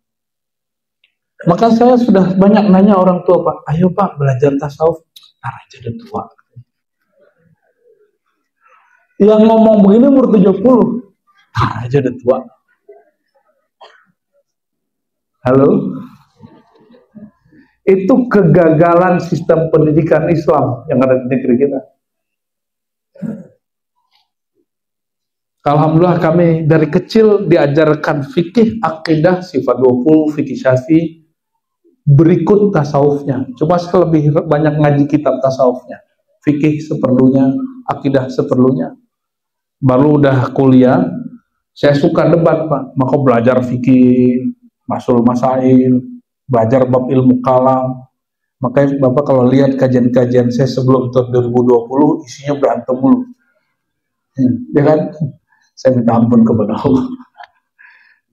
Maka saya sudah banyak nanya orang tua, Pak, ayo Pak belajar tasawuf, ntar aja udah tua. Yang ngomong begini umur 70, ntar aja udah tua. Halo? Itu kegagalan sistem pendidikan Islam yang ada di negeri kita. Alhamdulillah kami dari kecil diajarkan fikih, akidah, sifat 20, fikih syafi'i, berikut tasawufnya. Cuma saya lebih banyak ngaji kitab tasawufnya. Fikih seperlunya, akidah seperlunya. Baru udah kuliah, saya suka debat, Pak. Maka belajar fikih, masul masail, belajar bab ilmu kalam. Makanya Bapak kalau lihat kajian-kajian saya sebelum tahun 2020 isinya berantem mulu. Ya kan? Saya minta ampun kepada Allah.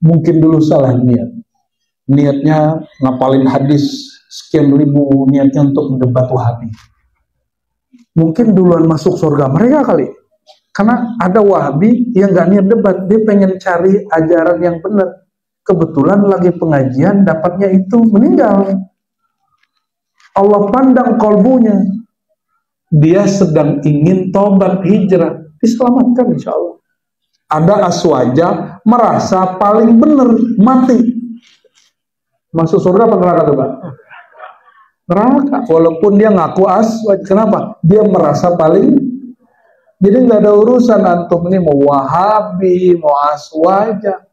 Mungkin dulu salah niat. Niatnya ngapalin hadis sekian ribu, niatnya untuk mendebat Wahabi. Mungkin duluan masuk surga mereka kali. Karena ada Wahabi yang gak niat debat, dia pengen cari ajaran yang benar. Kebetulan lagi pengajian, dapatnya itu meninggal. Allah pandang kolbunya. Dia sedang ingin tobat hijrah, diselamatkan insya Allah. Ada aswaja merasa paling benar, mati. Masuk surga apa neraka tuh, Pak? Neraka. Walaupun dia ngaku aswaja. Kenapa? Dia merasa paling. Jadi nggak ada urusan antum ini mau wahabi, mau aswaja.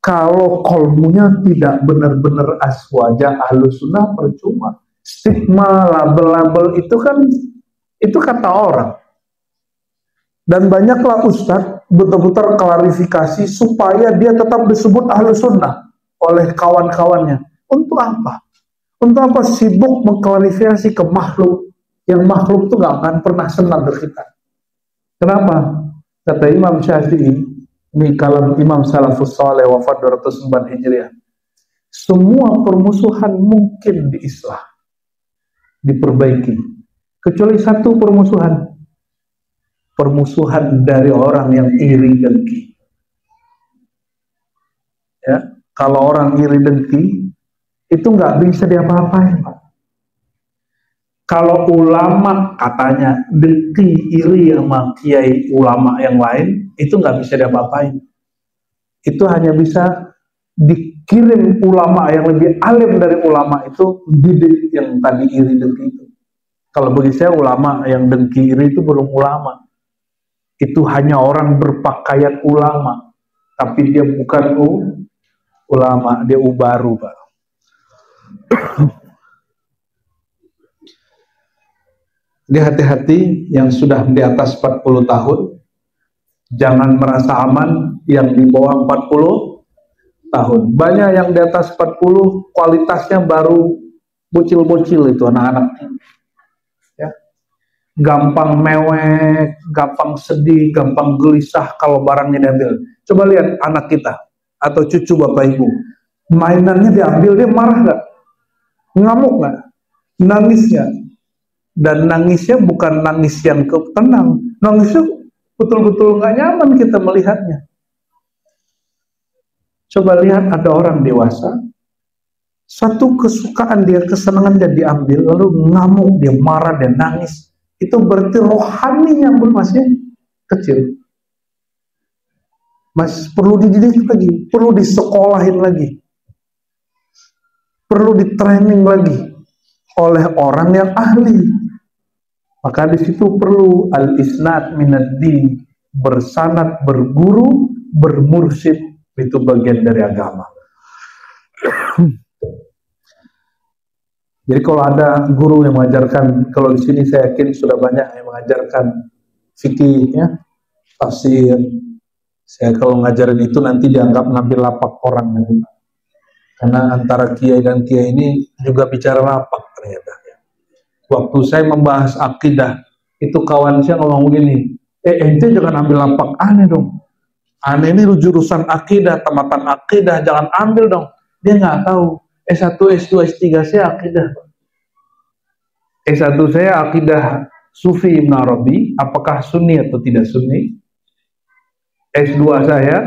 Kalau kolbunya tidak benar-benar aswaja, ahlus sunnah, percuma. Stigma, label-label itu kan, itu kata orang. Dan banyaklah ustadz betul-betul klarifikasi supaya dia tetap disebut ahlus sunnah oleh kawan-kawannya. Untuk apa? Untuk apa sibuk mengklarifikasi ke makhluk, yang makhluk itu gak akan pernah senang ke kita. Kenapa? Kata Imam Syafi'i, ini kalam Imam Salafus Saleh wafat 209 Hijriah. Semua permusuhan mungkin diislah, diperbaiki, kecuali satu permusuhan. Permusuhan dari orang yang iri dengki. Ya, kalau orang iri dengki itu nggak bisa diapa-apain, Pak. Kalau ulama katanya dengki iri sama kiai ulama yang lain, itu nggak bisa diapa-apain. Itu hanya bisa dikirim ulama yang lebih alim dari ulama itu didik yang tadi iri dengki itu. Kalau bagi saya ulama yang dengki iri itu belum ulama. Itu hanya orang berpakaian ulama, tapi dia bukan ulama, dia ubaru, Pak. Jadi hati-hati yang sudah di atas 40 tahun, jangan merasa aman yang di bawah 40 tahun. Banyak yang di atas 40 kualitasnya baru bocil-bocil itu anak-anak. Ya. Gampang mewek, gampang sedih, gampang gelisah kalau barangnya diambil. Coba lihat anak kita atau cucu bapak ibu, mainannya diambil, dia marah gak? Ngamuk gak? Nangis gak? Dan nangisnya bukan nangis yang tenang, nangisnya betul-betul gak nyaman kita melihatnya. Coba lihat ada orang dewasa, satu kesukaan dia, kesenangan dia diambil, lalu ngamuk, dia marah, dia nangis. Itu berarti rohaninya masih kecil. Mas perlu dididik lagi, perlu disekolahin lagi, perlu ditraining lagi oleh orang yang ahli. Maka di situ perlu al-isnad minad-din, bersanad, berguru, bermursyid, itu bagian dari agama. Jadi kalau ada guru yang mengajarkan, kalau di sini saya yakin sudah banyak yang mengajarkan fikih, ya, tafsir. Saya kalau ngajarin itu nanti dianggap ngambil lapak orang nanti. Karena antara kiai dan kiai ini juga bicara lapak ternyata. Waktu saya membahas akidah, itu kawan saya ngomong begini, ente jangan ambil lapak aneh dong. Aneh ini jurusan akidah, tamatan akidah, jangan ambil dong. Dia nggak tahu. S1, S2, S3 saya akidah. S1 saya akidah Sufi Ibn Arabi, apakah Sunni atau tidak Sunni. S2 saya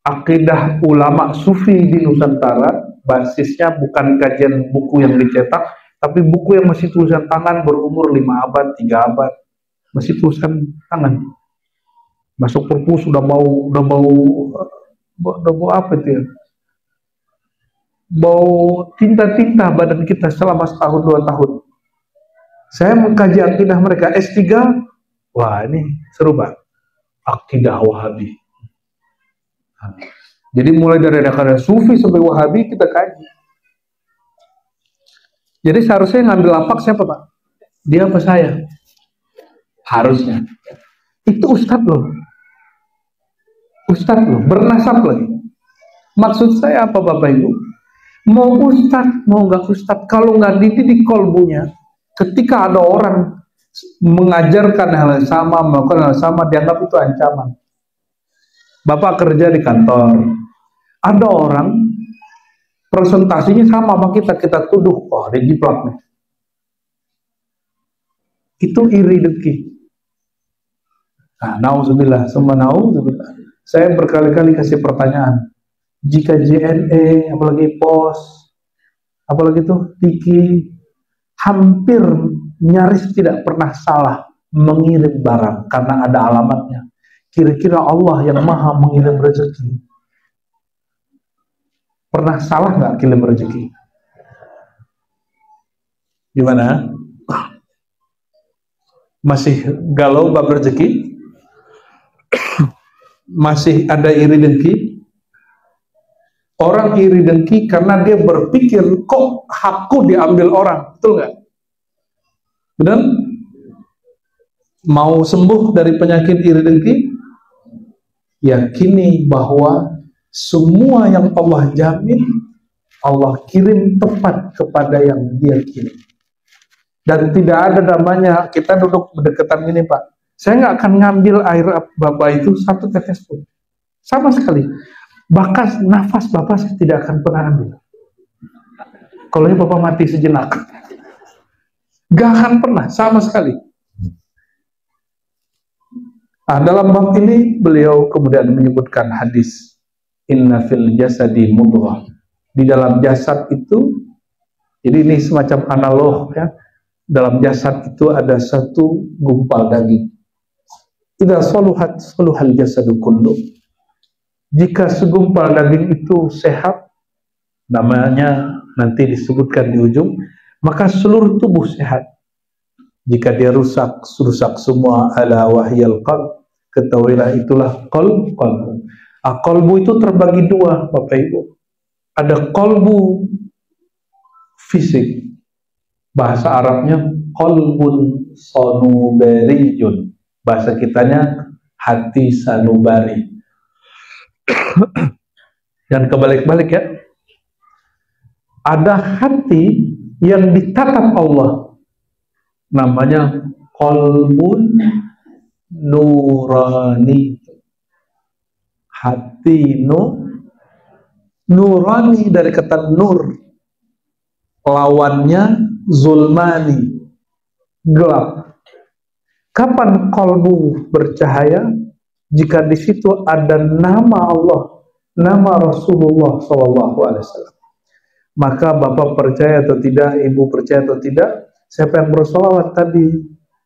akidah ulama Sufi di Nusantara, basisnya bukan kajian buku yang dicetak, tapi buku yang masih tulisan tangan berumur 5 abad, 3 abad, masih tulisan tangan. Masuk perpus udah bau apa itu ya? Bau tinta-tinta badan kita selama setahun 2 tahun. Saya mengkaji akidah mereka S3, wah ini seru banget, akidah Wahabi. Jadi mulai dari akarnya Sufi sampai Wahabi kita kaji. Jadi seharusnya ngambil lapak siapa, Pak? Dia apa saya? Harusnya. Itu ustadz loh. Ustadz loh, bernasab lagi. Maksud saya apa Bapak Ibu? Mau ustadz, mau nggak ustadz, kalau nggak dididik kolbunya, ketika ada orang mengajarkan hal yang sama, melakukan hal yang sama, dianggap itu ancaman. Bapak kerja di kantor, ada orang presentasinya sama sama kita tuduh, oh dia jiplak nih. Itu iri dengki. Nah, nauzubillah, semua nauzubillah. Saya berkali-kali kasih pertanyaan. Jika JNE, apalagi POS, apalagi itu Tiki, hampir nyaris tidak pernah salah mengirim barang karena ada alamatnya. kira-kira Allah yang maha mengirim rezeki pernah salah nggak kirim rezeki? Gimana? Masih galau bab rezeki? Masih ada iri dengki? Orang iri dengki karena dia berpikir, kok hakku diambil orang, betul nggak? Benar? Mau sembuh dari penyakit iri dengki? Yakini bahwa semua yang Allah jamin, Allah kirim tepat kepada yang dia kirim. Dan tidak ada namanya kita duduk berdekatan gini, Pak, saya nggak akan ngambil air Bapak itu satu tetes pun, sama sekali. Bahkan nafas Bapak saya tidak akan pernah ambil. Kalau ini Bapak mati sejenak, gak akan pernah, sama sekali. Nah, dalam bab ini beliau kemudian menyebutkan hadis inna fil jasadi mudghah. Di dalam jasad itu, jadi ini semacam analog ya. Dalam jasad itu ada satu gumpal daging. Idza saluhat saluhal jasadu kullu. Jika segumpal daging itu sehat, namanya nanti disebutkan di ujung, maka seluruh tubuh sehat. Jika dia rusak, rusak semua. Ala wahyal qalb, ketahuilah itulah qalb. Qalbu itu terbagi dua, Bapak Ibu. Ada qalbu fisik, bahasa Arabnya qalbun sanubariyun, bahasa kitanya hati sanubari. Dan kebalik-balik ya, ada hati yang ditatap Allah, namanya qalbun nurani, hati nurani dari kata nur, lawannya zulmani, gelap. Kapan qalbu bercahaya? Jika di situ ada nama Allah, nama Rasulullah SAW. Maka Bapak percaya atau tidak, Ibu percaya atau tidak, siapa yang bersolawat tadi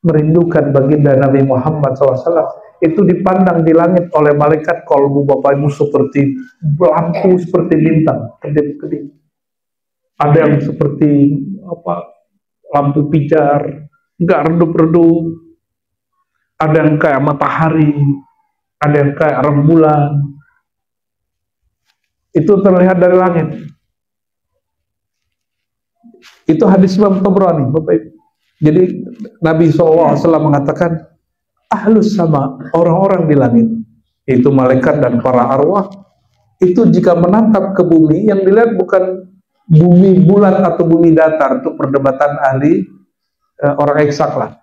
merindukan baginda Nabi Muhammad SAW, itu dipandang di langit oleh malaikat qalbu Bapak Ibu seperti lampu, seperti bintang, kedip-kedip. Ada yang seperti lampu pijar, nggak redup-redup. Ada yang kayak matahari, ada yang kayak rembulan. Itu terlihat dari langit. Itu hadis Imam Tabrani, Bapak Ibu. Jadi Nabi SAW mengatakan, ahlus sama, orang-orang di langit, itu malaikat dan para arwah, itu jika menatap ke bumi, yang dilihat bukan bumi bulat atau bumi datar, itu perdebatan ahli orang eksak lah.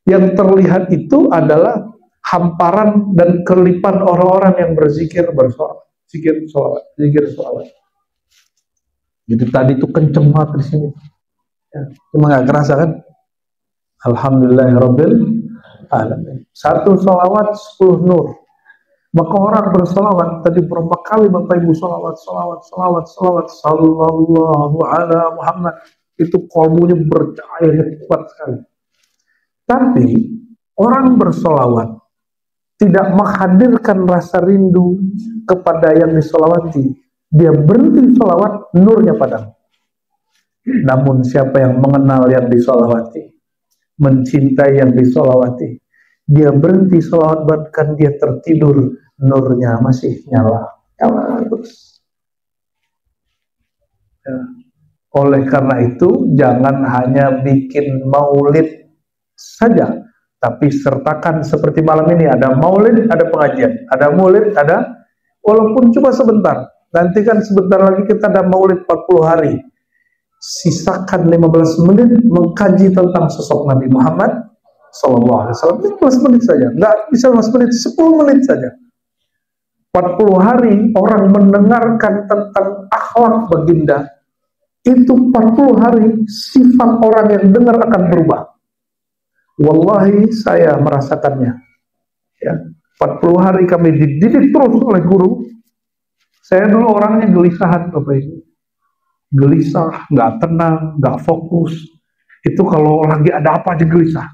Yang terlihat itu adalah hamparan dan kelipan orang-orang yang berzikir, bersolawat, zikir solawat. Jadi tadi itu kenceng banget di sini, ya, cuma nggak kerasa kan? Alhamdulillahirabbil alamin. Satu solawat 10 nur. Maka orang bersolawat tadi berapa kali Bapak Ibu solawat sallallahu ala Muhammad, itu qalbunya bercahaya kuat sekali. Tapi orang bersolawat tidak menghadirkan rasa rindu kepada yang disolawati. Dia berhenti solawat, nurnya padam. Namun siapa yang mengenal yang disolawati, mencintai yang disolawati, dia berhenti solawat, bahkan dia tertidur, nurnya masih nyala terus. Ya. Oleh karena itu, jangan hanya bikin maulid saja, tapi sertakan seperti malam ini, ada maulid, ada pengajian, ada maulid, ada, walaupun cuma sebentar. Nanti kan sebentar lagi kita ada maulid 40 hari. Sisakan 15 menit mengkaji tentang sosok Nabi Muhammad SAW. 15 menit saja, nggak bisa 15 menit, 10 menit saja. 40 hari orang mendengarkan tentang akhlak baginda, itu 40 hari sifat orang yang dengar akan berubah. Wallahi saya merasakannya. Ya, 40 hari kami dididik terus oleh guru. Saya dulu orangnya gelisahan, Bapak Ibu. Gelisah, nggak tenang, nggak fokus. Itu kalau lagi ada apa aja gelisah.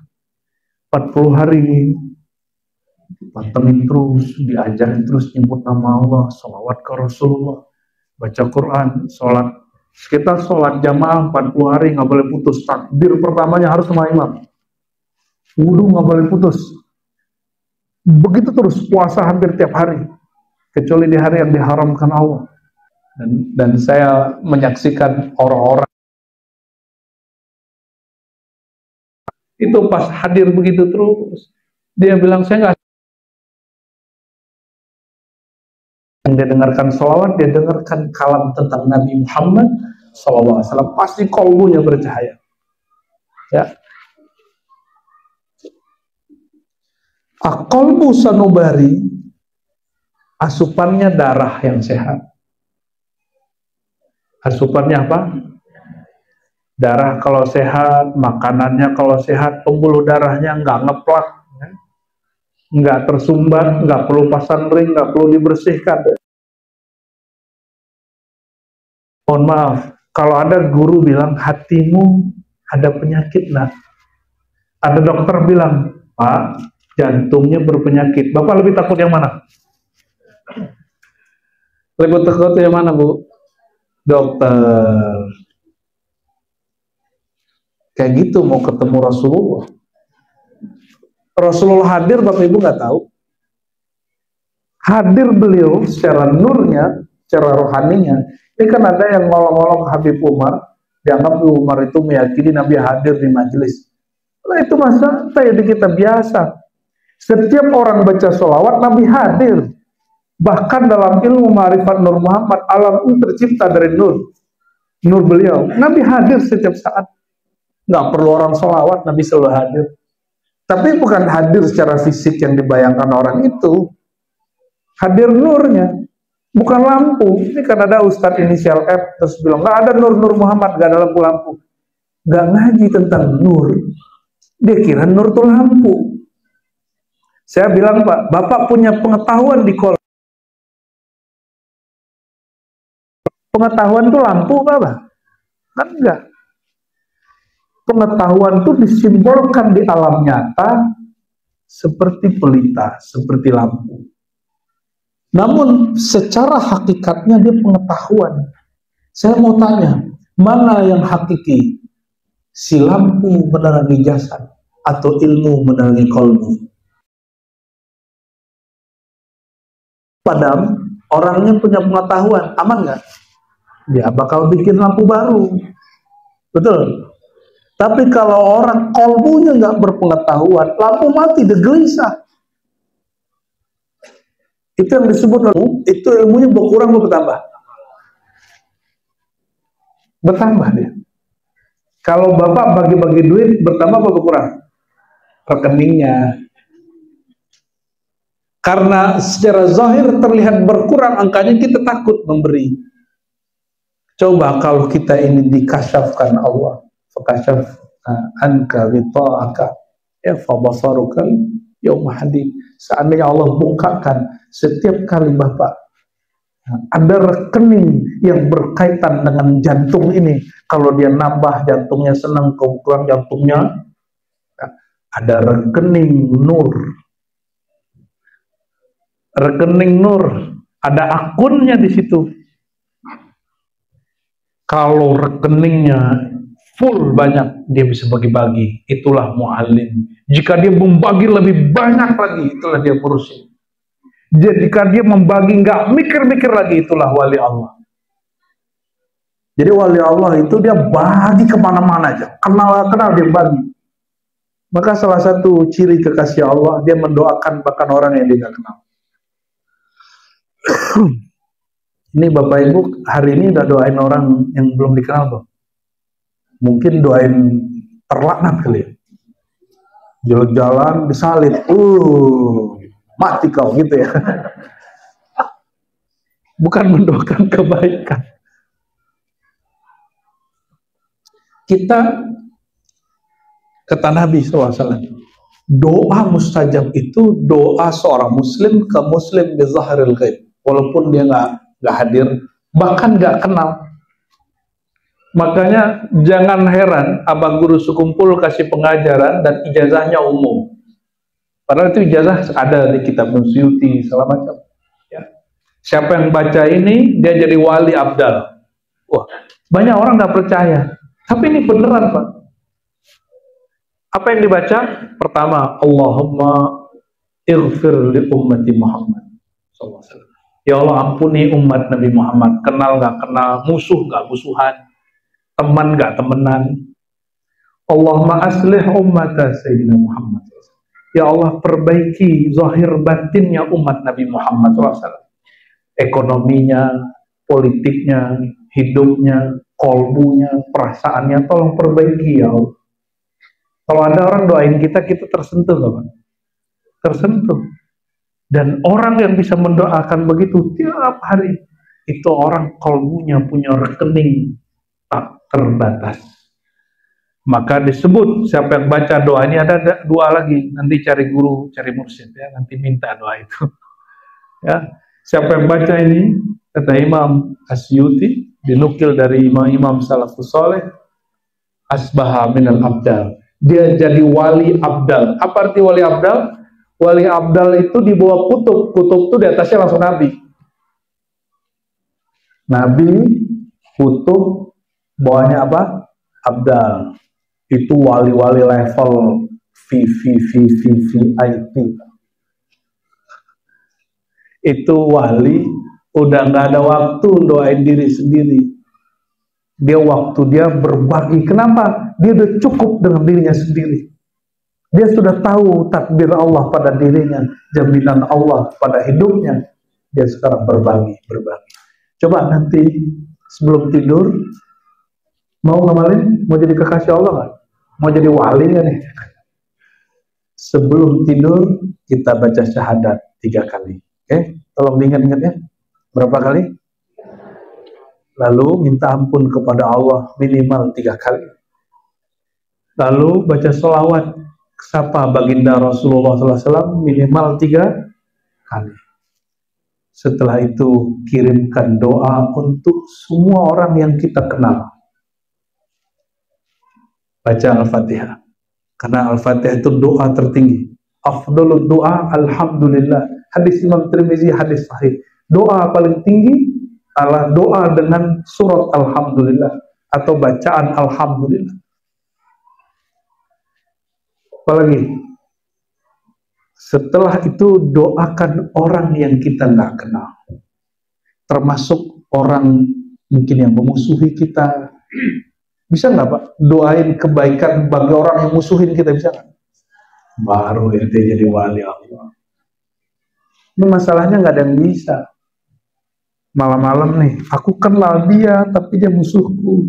40 hari pantengin terus, diajarin terus nyebut nama Allah, sholawat ke Rasulullah, baca Quran, sholat. Kita sholat jamaah 40 hari nggak boleh putus. Takbir pertamanya harus sama imam. Wudu nggak boleh putus. Begitu terus puasa hampir tiap hari, kecuali di hari yang diharamkan Allah. Dan saya menyaksikan orang-orang itu pas hadir begitu terus, dia bilang saya nggak. Dia dengarkan sholawat, dia dengarkan kalam tentang Nabi Muhammad SAW, pasti kalbunya bercahaya. Ya. Qalbu sanubari, asupannya darah yang sehat. Asupannya apa? Darah kalau sehat, makanannya kalau sehat, pembuluh darahnya nggak ngeplak, nggak tersumbat, nggak perlu pasang ring, nggak perlu dibersihkan. Mohon maaf, kalau ada guru bilang hatimu ada penyakit, nah, ada dokter bilang, Pak, jantungnya berpenyakit. Bapak lebih takut yang mana? Lebih takut yang mana, Bu? Dokter. Kayak gitu mau ketemu Rasulullah. Rasulullah hadir, Bapak Ibu nggak tahu. Hadir beliau secara nurnya, secara rohaninya. Ini kan ada yang ngolong-ngolong Habib Umar, dianggap Umar itu meyakini Nabi hadir di majelis. Nah itu masa di kita biasa. Setiap orang baca sholawat, Nabi hadir. Bahkan dalam ilmu ma'rifat Nur Muhammad, alam itu tercipta dari nur. Nur beliau. Nabi hadir setiap saat. Nggak perlu orang sholawat, Nabi selalu hadir. Tapi bukan hadir secara fisik yang dibayangkan orang itu. Hadir nurnya. Bukan lampu. Ini kan ada Ustadz inisial F, terus bilang, nggak ada nur Muhammad, nggak ada lampu-lampu. Nggak ngaji tentang nur. Dia kira nur itu lampu. Saya bilang, Pak, Bapak punya pengetahuan di kolom. Pengetahuan itu lampu apa? Kan enggak. Pengetahuan itu disimbolkan di alam nyata seperti pelita, seperti lampu. Namun secara hakikatnya dia pengetahuan. Saya mau tanya, mana yang hakiki? Si lampu menerangi jasad atau ilmu menerangi kolbu? Padahal orangnya punya pengetahuan, aman nggak? Dia bakal bikin lampu baru, betul. Tapi kalau orang kolbunya nggak berpengetahuan, lampu mati, dia gelisah. Itu yang disebut ilmu, itu ilmunya berkurang atau bertambah? Bertambah dia. Kalau Bapak bagi-bagi duit, bertambah atau berkurang? Rekeningnya. Karena secara zahir terlihat berkurang angkanya, kita takut memberi. Coba kalau kita ini dikasyafkan Allah, fakasyaf anka ghita'aka ya fabasarukal yauma hadid. Seandainya Allah bukakan setiap kali Bapak ada rekening yang berkaitan dengan jantung ini, kalau dia nambah jantungnya senang, kalau kurang jantungnya, ada rekening nur. Rekening nur, ada akunnya di situ. Kalau rekeningnya full banyak, dia bisa bagi-bagi. Itulah mu'alim. Jika dia membagi lebih banyak lagi, itulah dia mursyid. Jika dia membagi nggak mikir-mikir lagi, itulah wali Allah. Jadi wali Allah itu dia bagi kemana-mana aja. Kenal dia bagi. Maka salah satu ciri kekasih Allah, dia mendoakan bahkan orang yang dia nggak kenal. Ini Bapak Ibu hari ini udah doain orang yang belum dikenal, Bang. Mungkin doain terlaknat kali ya. Jalan-jalan disalib, mati kau gitu ya. Bukan mendoakan kebaikan. Kita kata Nabi SAW, doa mustajab itu doa seorang muslim ke muslim bi zahril ghaib, walaupun dia nggak hadir, bahkan nggak kenal. Makanya jangan heran abang guru sekumpul kasih pengajaran dan ijazahnya umum. Padahal itu ijazah ada di kitab Suyuti segala macam. Ya. Siapa yang baca ini dia jadi wali abdal. Wah, banyak orang nggak percaya. Tapi ini beneran, Pak. Apa yang dibaca? Pertama, Allahumma ighfir li ummati Muhammad sallallahu alaihi wasallam. Ya Allah, ampuni umat Nabi Muhammad. Kenal nggak kenal, musuh nggak musuhan, teman nggak temenan. Allahumma aslih ummata Sayyidina Muhammad. Ya Allah, perbaiki zahir batinnya umat Nabi Muhammad SAW. Ekonominya, politiknya, hidupnya, kolbunya, perasaannya, tolong perbaiki ya Allah. Kalau ada orang doain kita, kita tersentuh loh, Pak. Tersentuh. Dan orang yang bisa mendoakan begitu tiap hari, itu orang kolbunya punya rekening tak terbatas. Maka disebut siapa yang baca doa ini, ada dua lagi, nanti cari guru, cari mursyid ya, nanti minta doa itu. Ya, siapa yang baca ini, kata Imam Asyuti, dinukil dari imam-imam salafus saleh, asbaha minal abdal. Dia jadi wali abdal. Apa arti wali abdal? Wali abdal itu di bawah kutub, kutub itu di atasnya langsung nabi. Nabi, kutub, bawahnya apa? Abdal. Itu wali-wali level VIP. Itu wali udah nggak ada waktu doain diri sendiri. Dia berbagi. Kenapa? Dia udah cukup dengan dirinya sendiri. Dia sudah tahu takdir Allah pada dirinya, jaminan Allah pada hidupnya. Dia sekarang berbagi. Coba nanti sebelum tidur mau ngamalin, mau jadi kekasih Allah nggak? Mau jadi wali nggak nih? Sebelum tidur kita baca syahadat 3 kali. Oke? Tolong diingat-ingat ya. Berapa kali? Lalu minta ampun kepada Allah minimal 3 kali. Lalu baca sholawat sapa baginda Rasulullah SAW minimal 3 kali. Setelah itu kirimkan doa untuk semua orang yang kita kenal. Baca Al-Fatihah. Karena Al-Fatihah itu doa tertinggi. Afdalud doa alhamdulillah. Hadis Imam Tirmizi, hadis sahih. Doa paling tinggi adalah doa dengan surat alhamdulillah atau bacaan alhamdulillah. Apalagi setelah itu doakan orang yang kita nggak kenal, termasuk orang mungkin yang memusuhi kita. Bisa nggak Pak doain kebaikan bagi orang yang musuhin kita, bisa nggak? Baru ente jadi wali Allah. Ini masalahnya nggak ada yang bisa. Malam-malam nih, aku kenal dia tapi dia musuhku.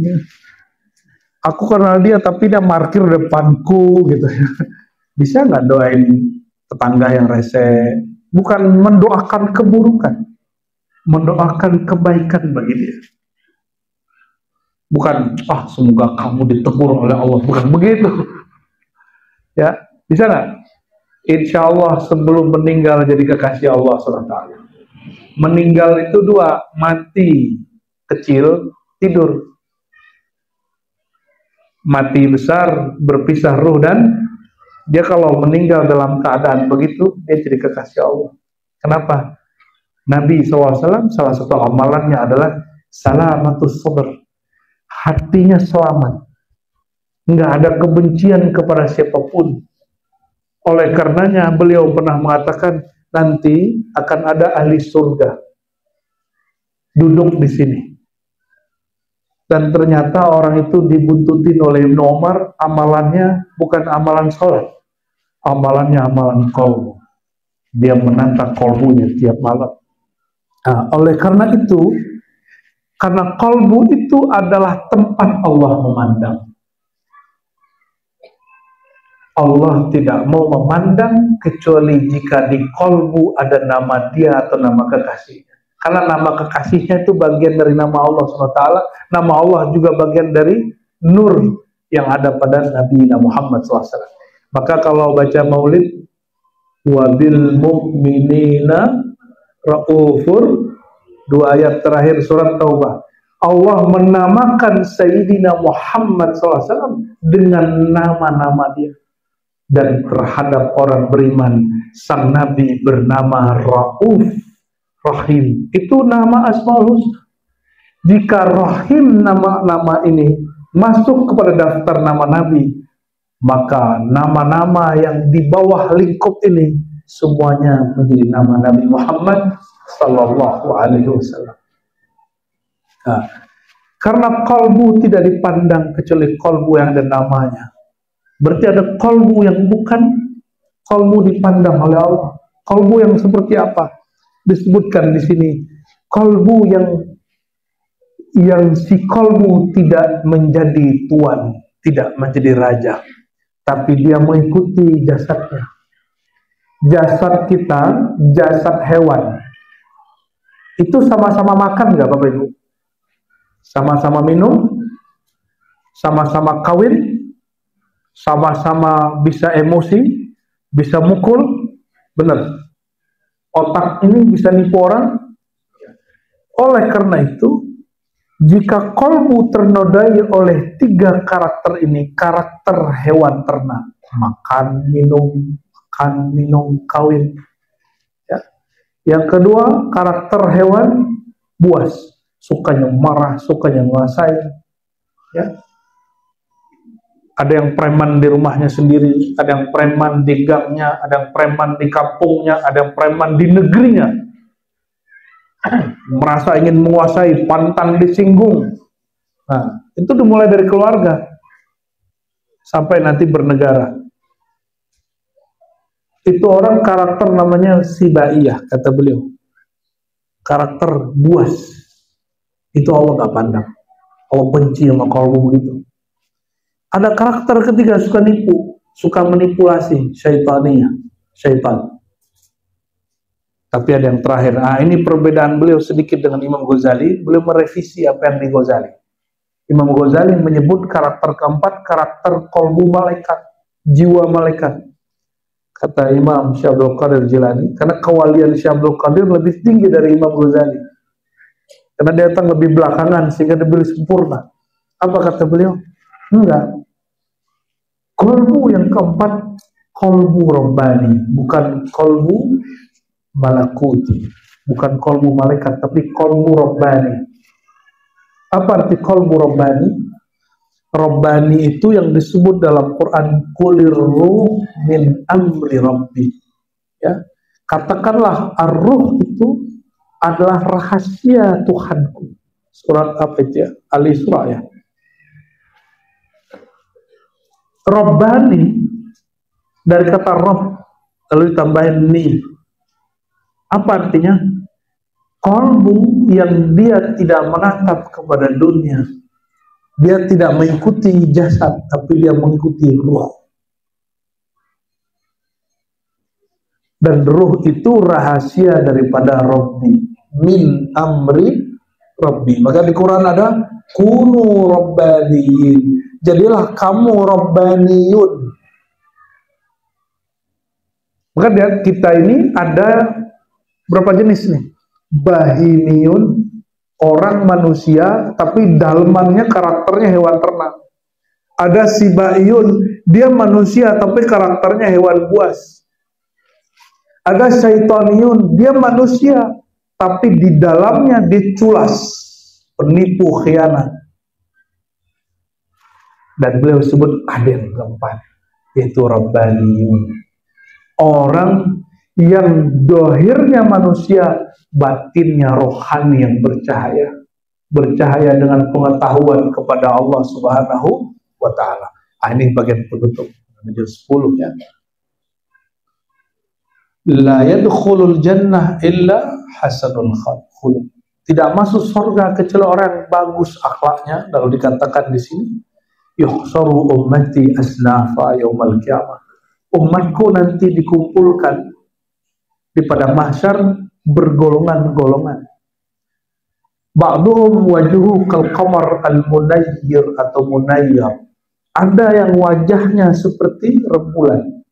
Aku kenal dia tapi dia parkir depanku gitu. Bisa nggak doain tetangga yang rese? Bukan mendoakan keburukan, mendoakan kebaikan bagi dia. Bukan, semoga kamu ditegur oleh Allah. Bukan begitu. Ya, bisa nggak? Insya Allah sebelum meninggal jadi kekasih Allah SWT. Meninggal itu 2, mati kecil, tidur. Mati besar, berpisah ruh, dan dia kalau meninggal dalam keadaan begitu, dia jadi kekasih Allah. Kenapa? Nabi SAW salah satu amalannya adalah salamatus sadr. Hatinya selamat. Nggak ada kebencian kepada siapapun. Oleh karenanya beliau pernah mengatakan, nanti akan ada ahli surga duduk di sini. Dan ternyata orang itu dibuntutin oleh Ibnu Umar, amalannya bukan amalan sholat, amalannya amalan qalbu. Dia menantang qalbunya tiap malam. Nah, oleh karena itu, karena qalbu itu adalah tempat Allah memandang. Allah tidak mau memandang kecuali jika di qalbu ada nama dia atau nama kekasihnya. Karena nama kekasihnya itu bagian dari nama Allah SWT. Nama Allah juga bagian dari nur yang ada pada Nabi Muhammad SAW. Maka kalau baca maulid, wabil mu'minina ra'ufur, 2 ayat terakhir surat Taubah, Allah menamakan Sayyidina Muhammad SAW dengan nama-nama dia. Dan terhadap orang beriman, sang Nabi bernama Rauf Rahim. Itu nama Asmaul Husna. Jika Rahim nama-nama ini masuk kepada daftar nama Nabi, maka nama-nama yang di bawah lingkup ini semuanya menjadi nama Nabi Muhammad sallallahu alaihi wasallam. Nah, karena kalbu tidak dipandang kecuali kalbu yang ada namanya. Berarti ada kalbu yang bukan kalbu dipandang oleh Allah. Kalbu yang seperti apa? Disebutkan di sini, kalbu yang si kalbu tidak menjadi tuan, tidak menjadi raja, tapi dia mengikuti jasadnya. Jasad kita, jasad hewan, itu sama-sama makan nggak Bapak Ibu? Sama-sama minum, sama-sama kawin, sama-sama bisa emosi, bisa mukul, benar. Otak ini bisa nipu orang. Oleh karena itu, jika kolbu ternodai oleh 3 karakter ini, karakter hewan ternak, makan, minum, kawin. Ya. Yang kedua, karakter hewan buas, sukanya marah, sukanya menguasai. Ya. Ada yang preman di rumahnya sendiri, ada yang preman di gangnya, ada yang preman di kampungnya, ada yang preman di negerinya. Merasa ingin menguasai, pantang disinggung. Nah, itu dimulai dari keluarga sampai nanti bernegara. Itu orang karakter namanya sibaiyah, kata beliau. Karakter buas. Itu Allah gak pandang. Allah benci sama kalbu begitu. Ada karakter ketiga, suka nipu, suka manipulasi, syaitaniyah, syaitan. Tapi ada yang terakhir. Ini perbedaan beliau sedikit dengan Imam Ghazali. Beliau merevisi apa yang di Ghazali. Imam Ghazali menyebut karakter keempat, karakter kalbu malaikat, jiwa malaikat. Kata Imam Syekh Abdul Qadir Jilani, karena kewalian Syekh Abdul Qadir lebih tinggi dari Imam Ghazali. Karena dia datang lebih belakangan sehingga lebih sempurna. Apa kata beliau? Enggak. Kalbu yang keempat, kalbu Rabbani, bukan kalbu malakuti, bukan kalbu malaikat, tapi kalbu Rabbani. Apa arti kalbu Rabbani? Rabbani itu yang disebut dalam Quran, qulir ruh min amri rabbi. Ya, katakanlah ar-ruh itu adalah rahasia Tuhanku. Surat apa itu ya? Al-Isra ya. Rabbani dari kata Rabb lalu ditambahin ni. Apa artinya? Kalbu yang dia tidak menatap kepada dunia, dia tidak mengikuti jasad, tapi dia mengikuti ruh. Dan ruh itu rahasia daripada Rabbi, min amri Rabbi. Maka di Quran ada kunu rabbaniyin, jadilah kamu rabbaniyun. Maka kita ini ada berapa jenis nih? Bahimiyun, orang manusia tapi dalmannya karakternya hewan ternak. Ada sibaiyun, dia manusia tapi karakternya hewan buas. Ada syaitaniyun, dia manusia tapi di dalamnya dia culas, penipu, khianat. Dan beliau sebut ada yang keempat, yaitu Rabbaniyun, orang yang dohirnya manusia, batinnya rohani yang bercahaya, bercahaya dengan pengetahuan kepada Allah Subhanahu wa Ta'ala. Ini bagian penutup menuju 10 ya. La yadkhulul jannah illa hasanul khuluq. Tidak masuk surga kecuali orang yang bagus akhlaknya. Lalu dikatakan di sini, yuhsaru ummati asnafa yaumal qiyamah. Umatku nanti dikumpulkan di pada mahsyar bergolongan-golongan. Ba'duhum wajuhu kal qamar al munayyir atau munayyar. Ada yang wajahnya seperti rembulan,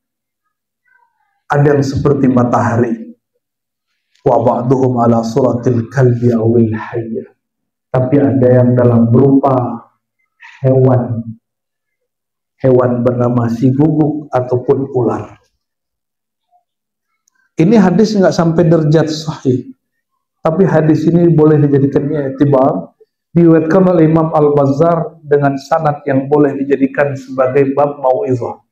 ada yang seperti matahari. Wa ba'duhum ala suratil kalbi awil hayya. Tapi ada yang dalam berupa hewan. hewan bernama si guguk ataupun ular. Ini hadis nggak sampai derajat sahih, tapi hadis ini boleh dijadikan i'tibar, diriwayatkan oleh Imam Al-Bazzar dengan sanad yang boleh dijadikan sebagai bab mau'izah.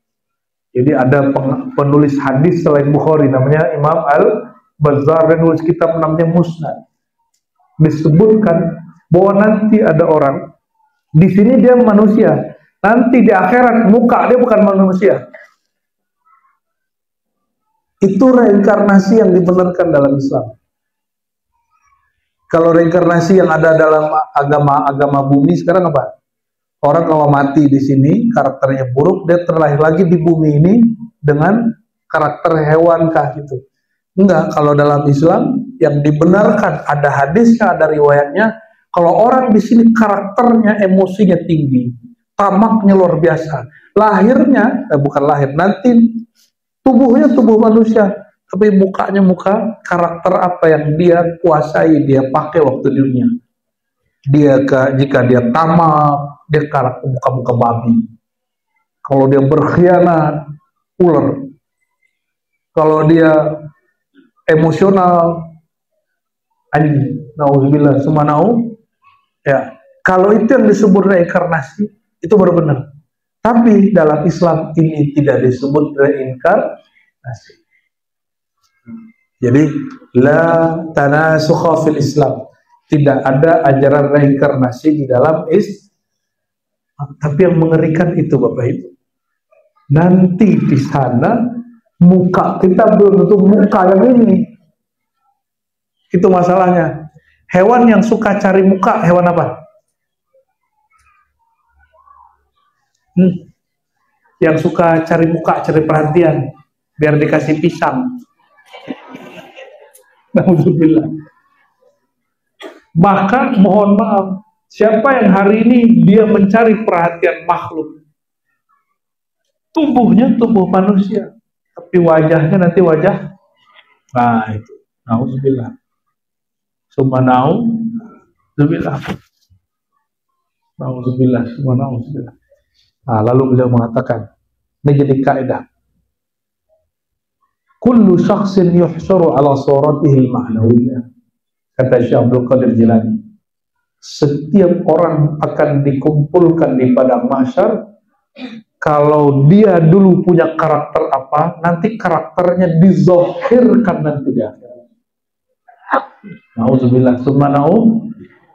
Jadi ada penulis hadis selain Bukhari namanya Imam Al-Bazzar dan nulis kitab namanya Musnad. Disebutkan bahwa nanti ada orang di sini dia manusia, nanti di akhirat muka dia bukan manusia. Itu reinkarnasi yang dibenarkan dalam Islam. Kalau reinkarnasi yang ada dalam agama bumi sekarang apa? Orang kalau mati di sini karakternya buruk, dia terlahir lagi di bumi ini dengan karakter hewan kah gitu. Enggak, kalau dalam Islam yang dibenarkan ada hadisnya, ada riwayatnya. Kalau orang di sini karakternya, emosinya tinggi, tamaknya luar biasa, lahirnya bukan lahir, nanti tubuhnya tubuh manusia, tapi mukanya muka karakter apa yang dia kuasai, dia pakai waktu di dunia. Jika dia tamak, dia karakter muka-muka babi. Kalau dia berkhianat, ular. Kalau dia emosional, anjing. Nauzubillah, sumanau. Ya, kalau itu yang disebut reinkarnasi, itu baru benar. Tapi dalam Islam ini tidak disebut reinkarnasi. Jadi la tanasukha fil Islam. Tidak ada ajaran reinkarnasi di dalam Islam. Tapi yang mengerikan itu Bapak Ibu, nanti di sana muka kita belum tentu muka yang ini. Itu masalahnya. Hewan yang suka cari muka, hewan apa? Yang suka cari muka, cari perhatian, biar dikasih pisang. Alhamdulillah. Maka mohon maaf, siapa yang hari ini dia mencari perhatian makhluk, tubuhnya tubuh manusia, tapi wajahnya nanti wajah, nah itu, nauzubillah. Nauzubillah. Nauzubillah, nauzubillah. Nah, lalu beliau mengatakan, ini jadi kaidah. Kullu syakhsin yuhsharu ala suratihi al-ma'nawiyyah. Kata Syekh Abdul Qadir Jilani. Setiap orang akan dikumpulkan di padang mahsyar kalau dia dulu punya karakter apa, nanti karakternya dizahirkan nanti di akhirat. Nauzubillah,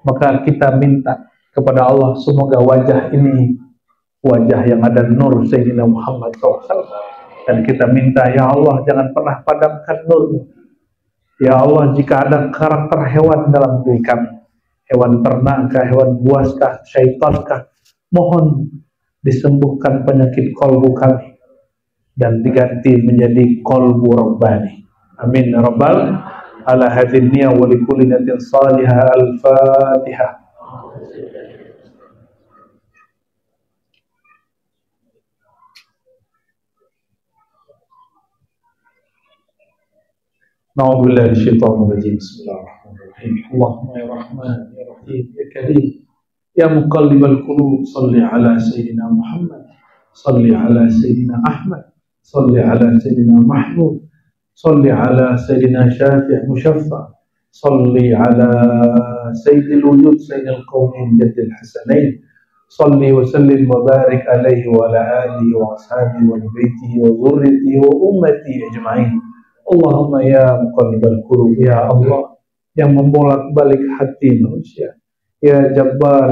maka kita minta kepada Allah semoga wajah ini wajah yang ada nur Sayyidina Muhammad SAW, dan kita minta ya Allah jangan pernah padamkan nur. Ya Allah, jika ada karakter hewan dalam diri kami, hewan ternakkah, hewan buaskah, syaitankah, mohon disembuhkan penyakit kolbu kami dan diganti menjadi kolbu rabbani. Amin ya rabbal ala hadhihi niyya wa likulli niyatin salihah. Al-Fatihah. Na'udzu billahi minasyaitonir rajim. Bismillahirrahmanirrahim. Allahumma ya Rahman ya Rahim ya Karim ya muqallibal qulub shalli ala sayyidina Muhammad, shalli ala sayyidina Ahmad, shalli ala sayyidina Mahmud, shalli ala sayyidina Syafi' Mushaffa, shalli ala sayyidil wujud sayyidil qaumin jaddil hasanain, shalli wa sallim wa barik alaihi wa ala alihi wa ashabihi wa baitihi wa dhurriyyatihi wa ummati ajma'in. Allahumma ya muqallibal qulub, ya Allah yang membolak-balik hati manusia, ya Jabbar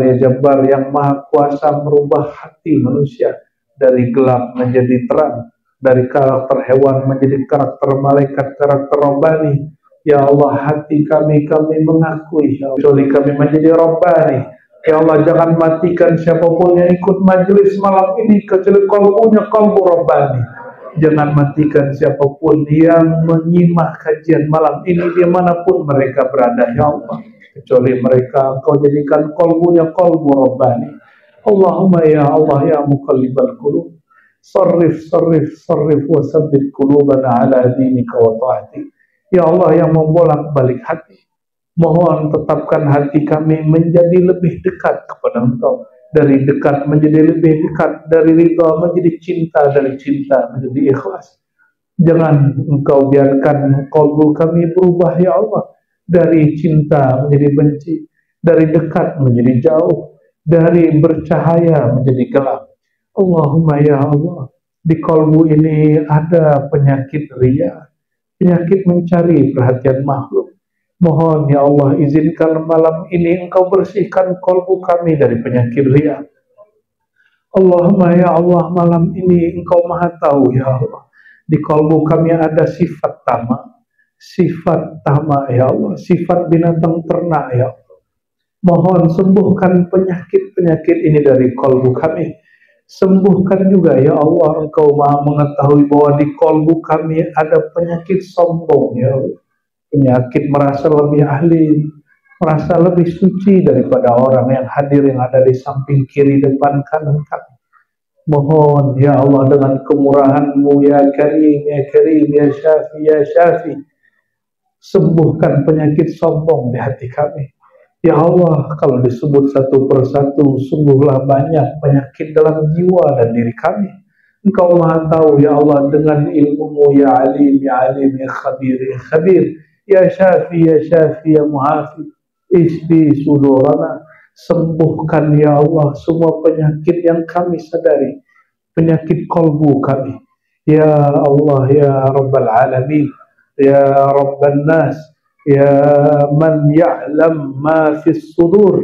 yang maha kuasa merubah hati manusia dari gelap menjadi terang, dari karakter hewan menjadi karakter malaikat, karakter robbani. Ya Allah, hati kami mengakui kecuali kami menjadi robbani. Ya Allah, jangan matikan siapapun yang ikut majelis malam ini kecuali kalbunya kalbu robbani. Jangan matikan siapapun yang menyimak kajian malam ini dimanapun mereka berada, ya Allah, kecuali mereka Engkau jadikan kalbunya kalbu robbani. Allahumma ya Allah ya muqallibal qulub, sarrif wa sabbit qulubana ala dinika wa ta'ati. Ya Allah yang membolak balik hati, mohon tetapkan hati kami menjadi lebih dekat kepada Engkau, dari dekat menjadi lebih dekat, dari ridha menjadi cinta, dari cinta menjadi ikhlas. Jangan engkau biarkan qalbu kami berubah ya Allah, dari cinta menjadi benci, dari dekat menjadi jauh, dari bercahaya menjadi gelap. Allahumma ya Allah, di qalbu ini ada penyakit riya, penyakit mencari perhatian makhluk. Mohon ya Allah, izinkan malam ini engkau bersihkan qalbu kami dari penyakit riya. Allahumma ya Allah, malam ini engkau maha tahu ya Allah, di qalbu kami ada sifat tama ya Allah, sifat binatang ternak ya Allah. Mohon sembuhkan penyakit-penyakit ini dari qalbu kami. Sembuhkan juga ya Allah, engkau maha mengetahui bahwa di qalbu kami ada penyakit sombong ya Allah, penyakit merasa lebih ahli, merasa lebih suci daripada orang yang hadir, yang ada di samping kiri depan kanan kami. Mohon ya Allah, dengan kemurahan-Mu ya Karim ya Karim ya Syafi ya Syafi, sembuhkan penyakit sombong di hati kami. Ya Allah, kalau disebut satu persatu, sungguhlah banyak penyakit dalam jiwa dan diri kami. Engkau maha tahu ya Allah, dengan ilmu-Mu ya Alim ya Alim ya Khabir ya Khabir, ya Syafi ya Syafi ya Muhafi, isbi sudurana. Sembuhkan ya Allah semua penyakit yang kami sadari, penyakit qalbu kami. Ya Allah ya Rabbal Alamin, ya Rabban Nas, ya man ya'lam ma fis sudur,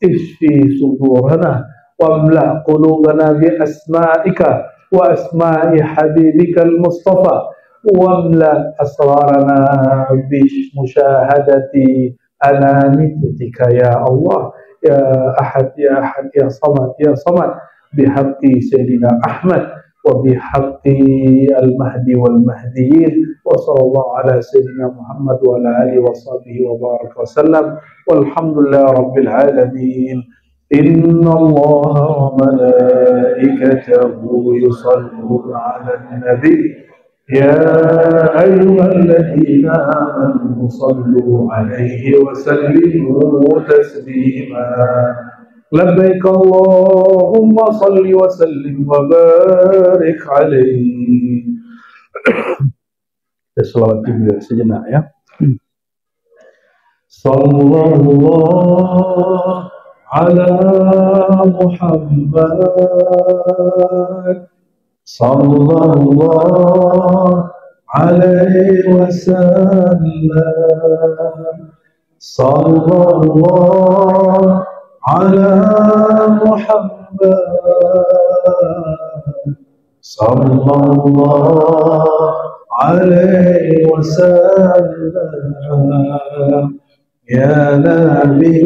ishfi sudurana wamla qulubana bi asma'ika wa asma'i habibika al-Mustafa, wamla asrarana bi musyahadati ananitika ya Allah, ya Ahad ya Ahad ya Samad ya Samad, bihaqqi Sayyidina Ahmad wa bihaqqi al-Mahdi wal-Mahdiyin, wa sallallahu ala Sayyidina Muhammad wa ala alihi wa sahbihi wa baraka wa sallam, walhamdulillahi rabbil alamin. Inna Allaha wa malaikatahu yusalluna ala nabi ya ayyuhalladzina amanu sallu alaihi wa sallimu taslima. Labbaik Allahumma salli wa sallim wa barik alaihi. Kita selawat juga sejenak ya. Sallallahu ala Muhammad, sallallahu alaihi wasallam, sallallahu ala Muhammad, sallallahu alaihi wasallam. Ya Nabi,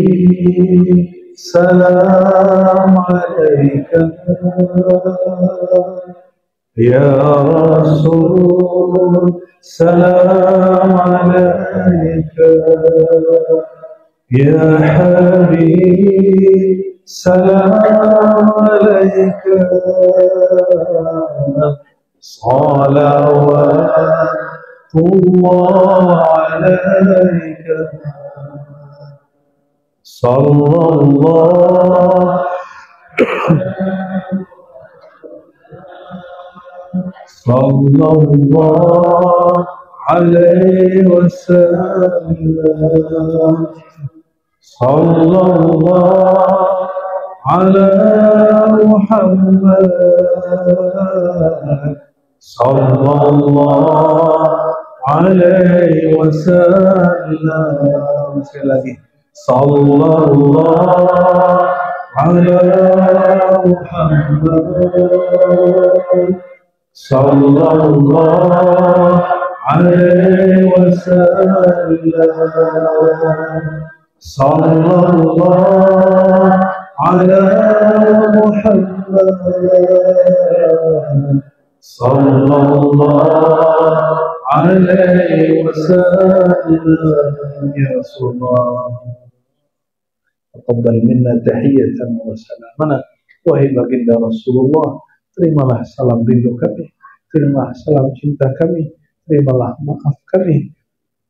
salam alaika. Ya Rasul, salam alaika. Ya Habib, salam alaika. Salawatullah alaika. Sallallahu alaihi wasallam. Sallallahu ala Muhammad, sallallahu alaihi wasallam. Sekali lagi. Sallallahu ala Muhammad, sallallahu alaihi wasallam. Sallallahu ala Muhammad, sallallahu alaihi wasallam. Ya Rasulullah, taqabbal minna tahiyatan wa salamana. Wahai baginda Rasulullah, terimalah salam rindu kami, terimalah salam cinta kami, terimalah maaf kami,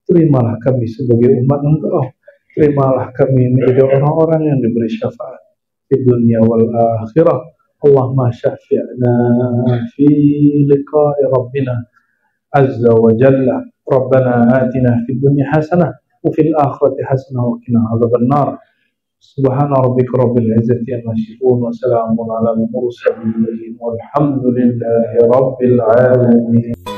terimalah kami sebagai umat Engkau, terimalah kami menjadi orang-orang yang diberi syafaat. في الدنيا والآخرة. اللهم شفعنا في لقاء ربنا عز وجل. ربنا آتنا في الدنيا حسنة وفي الآخرة حسنة وقنا عذاب النار. سبحان ربك رب العزة عما يصفون وسلام على المرسلين والحمد لله رب العالمين.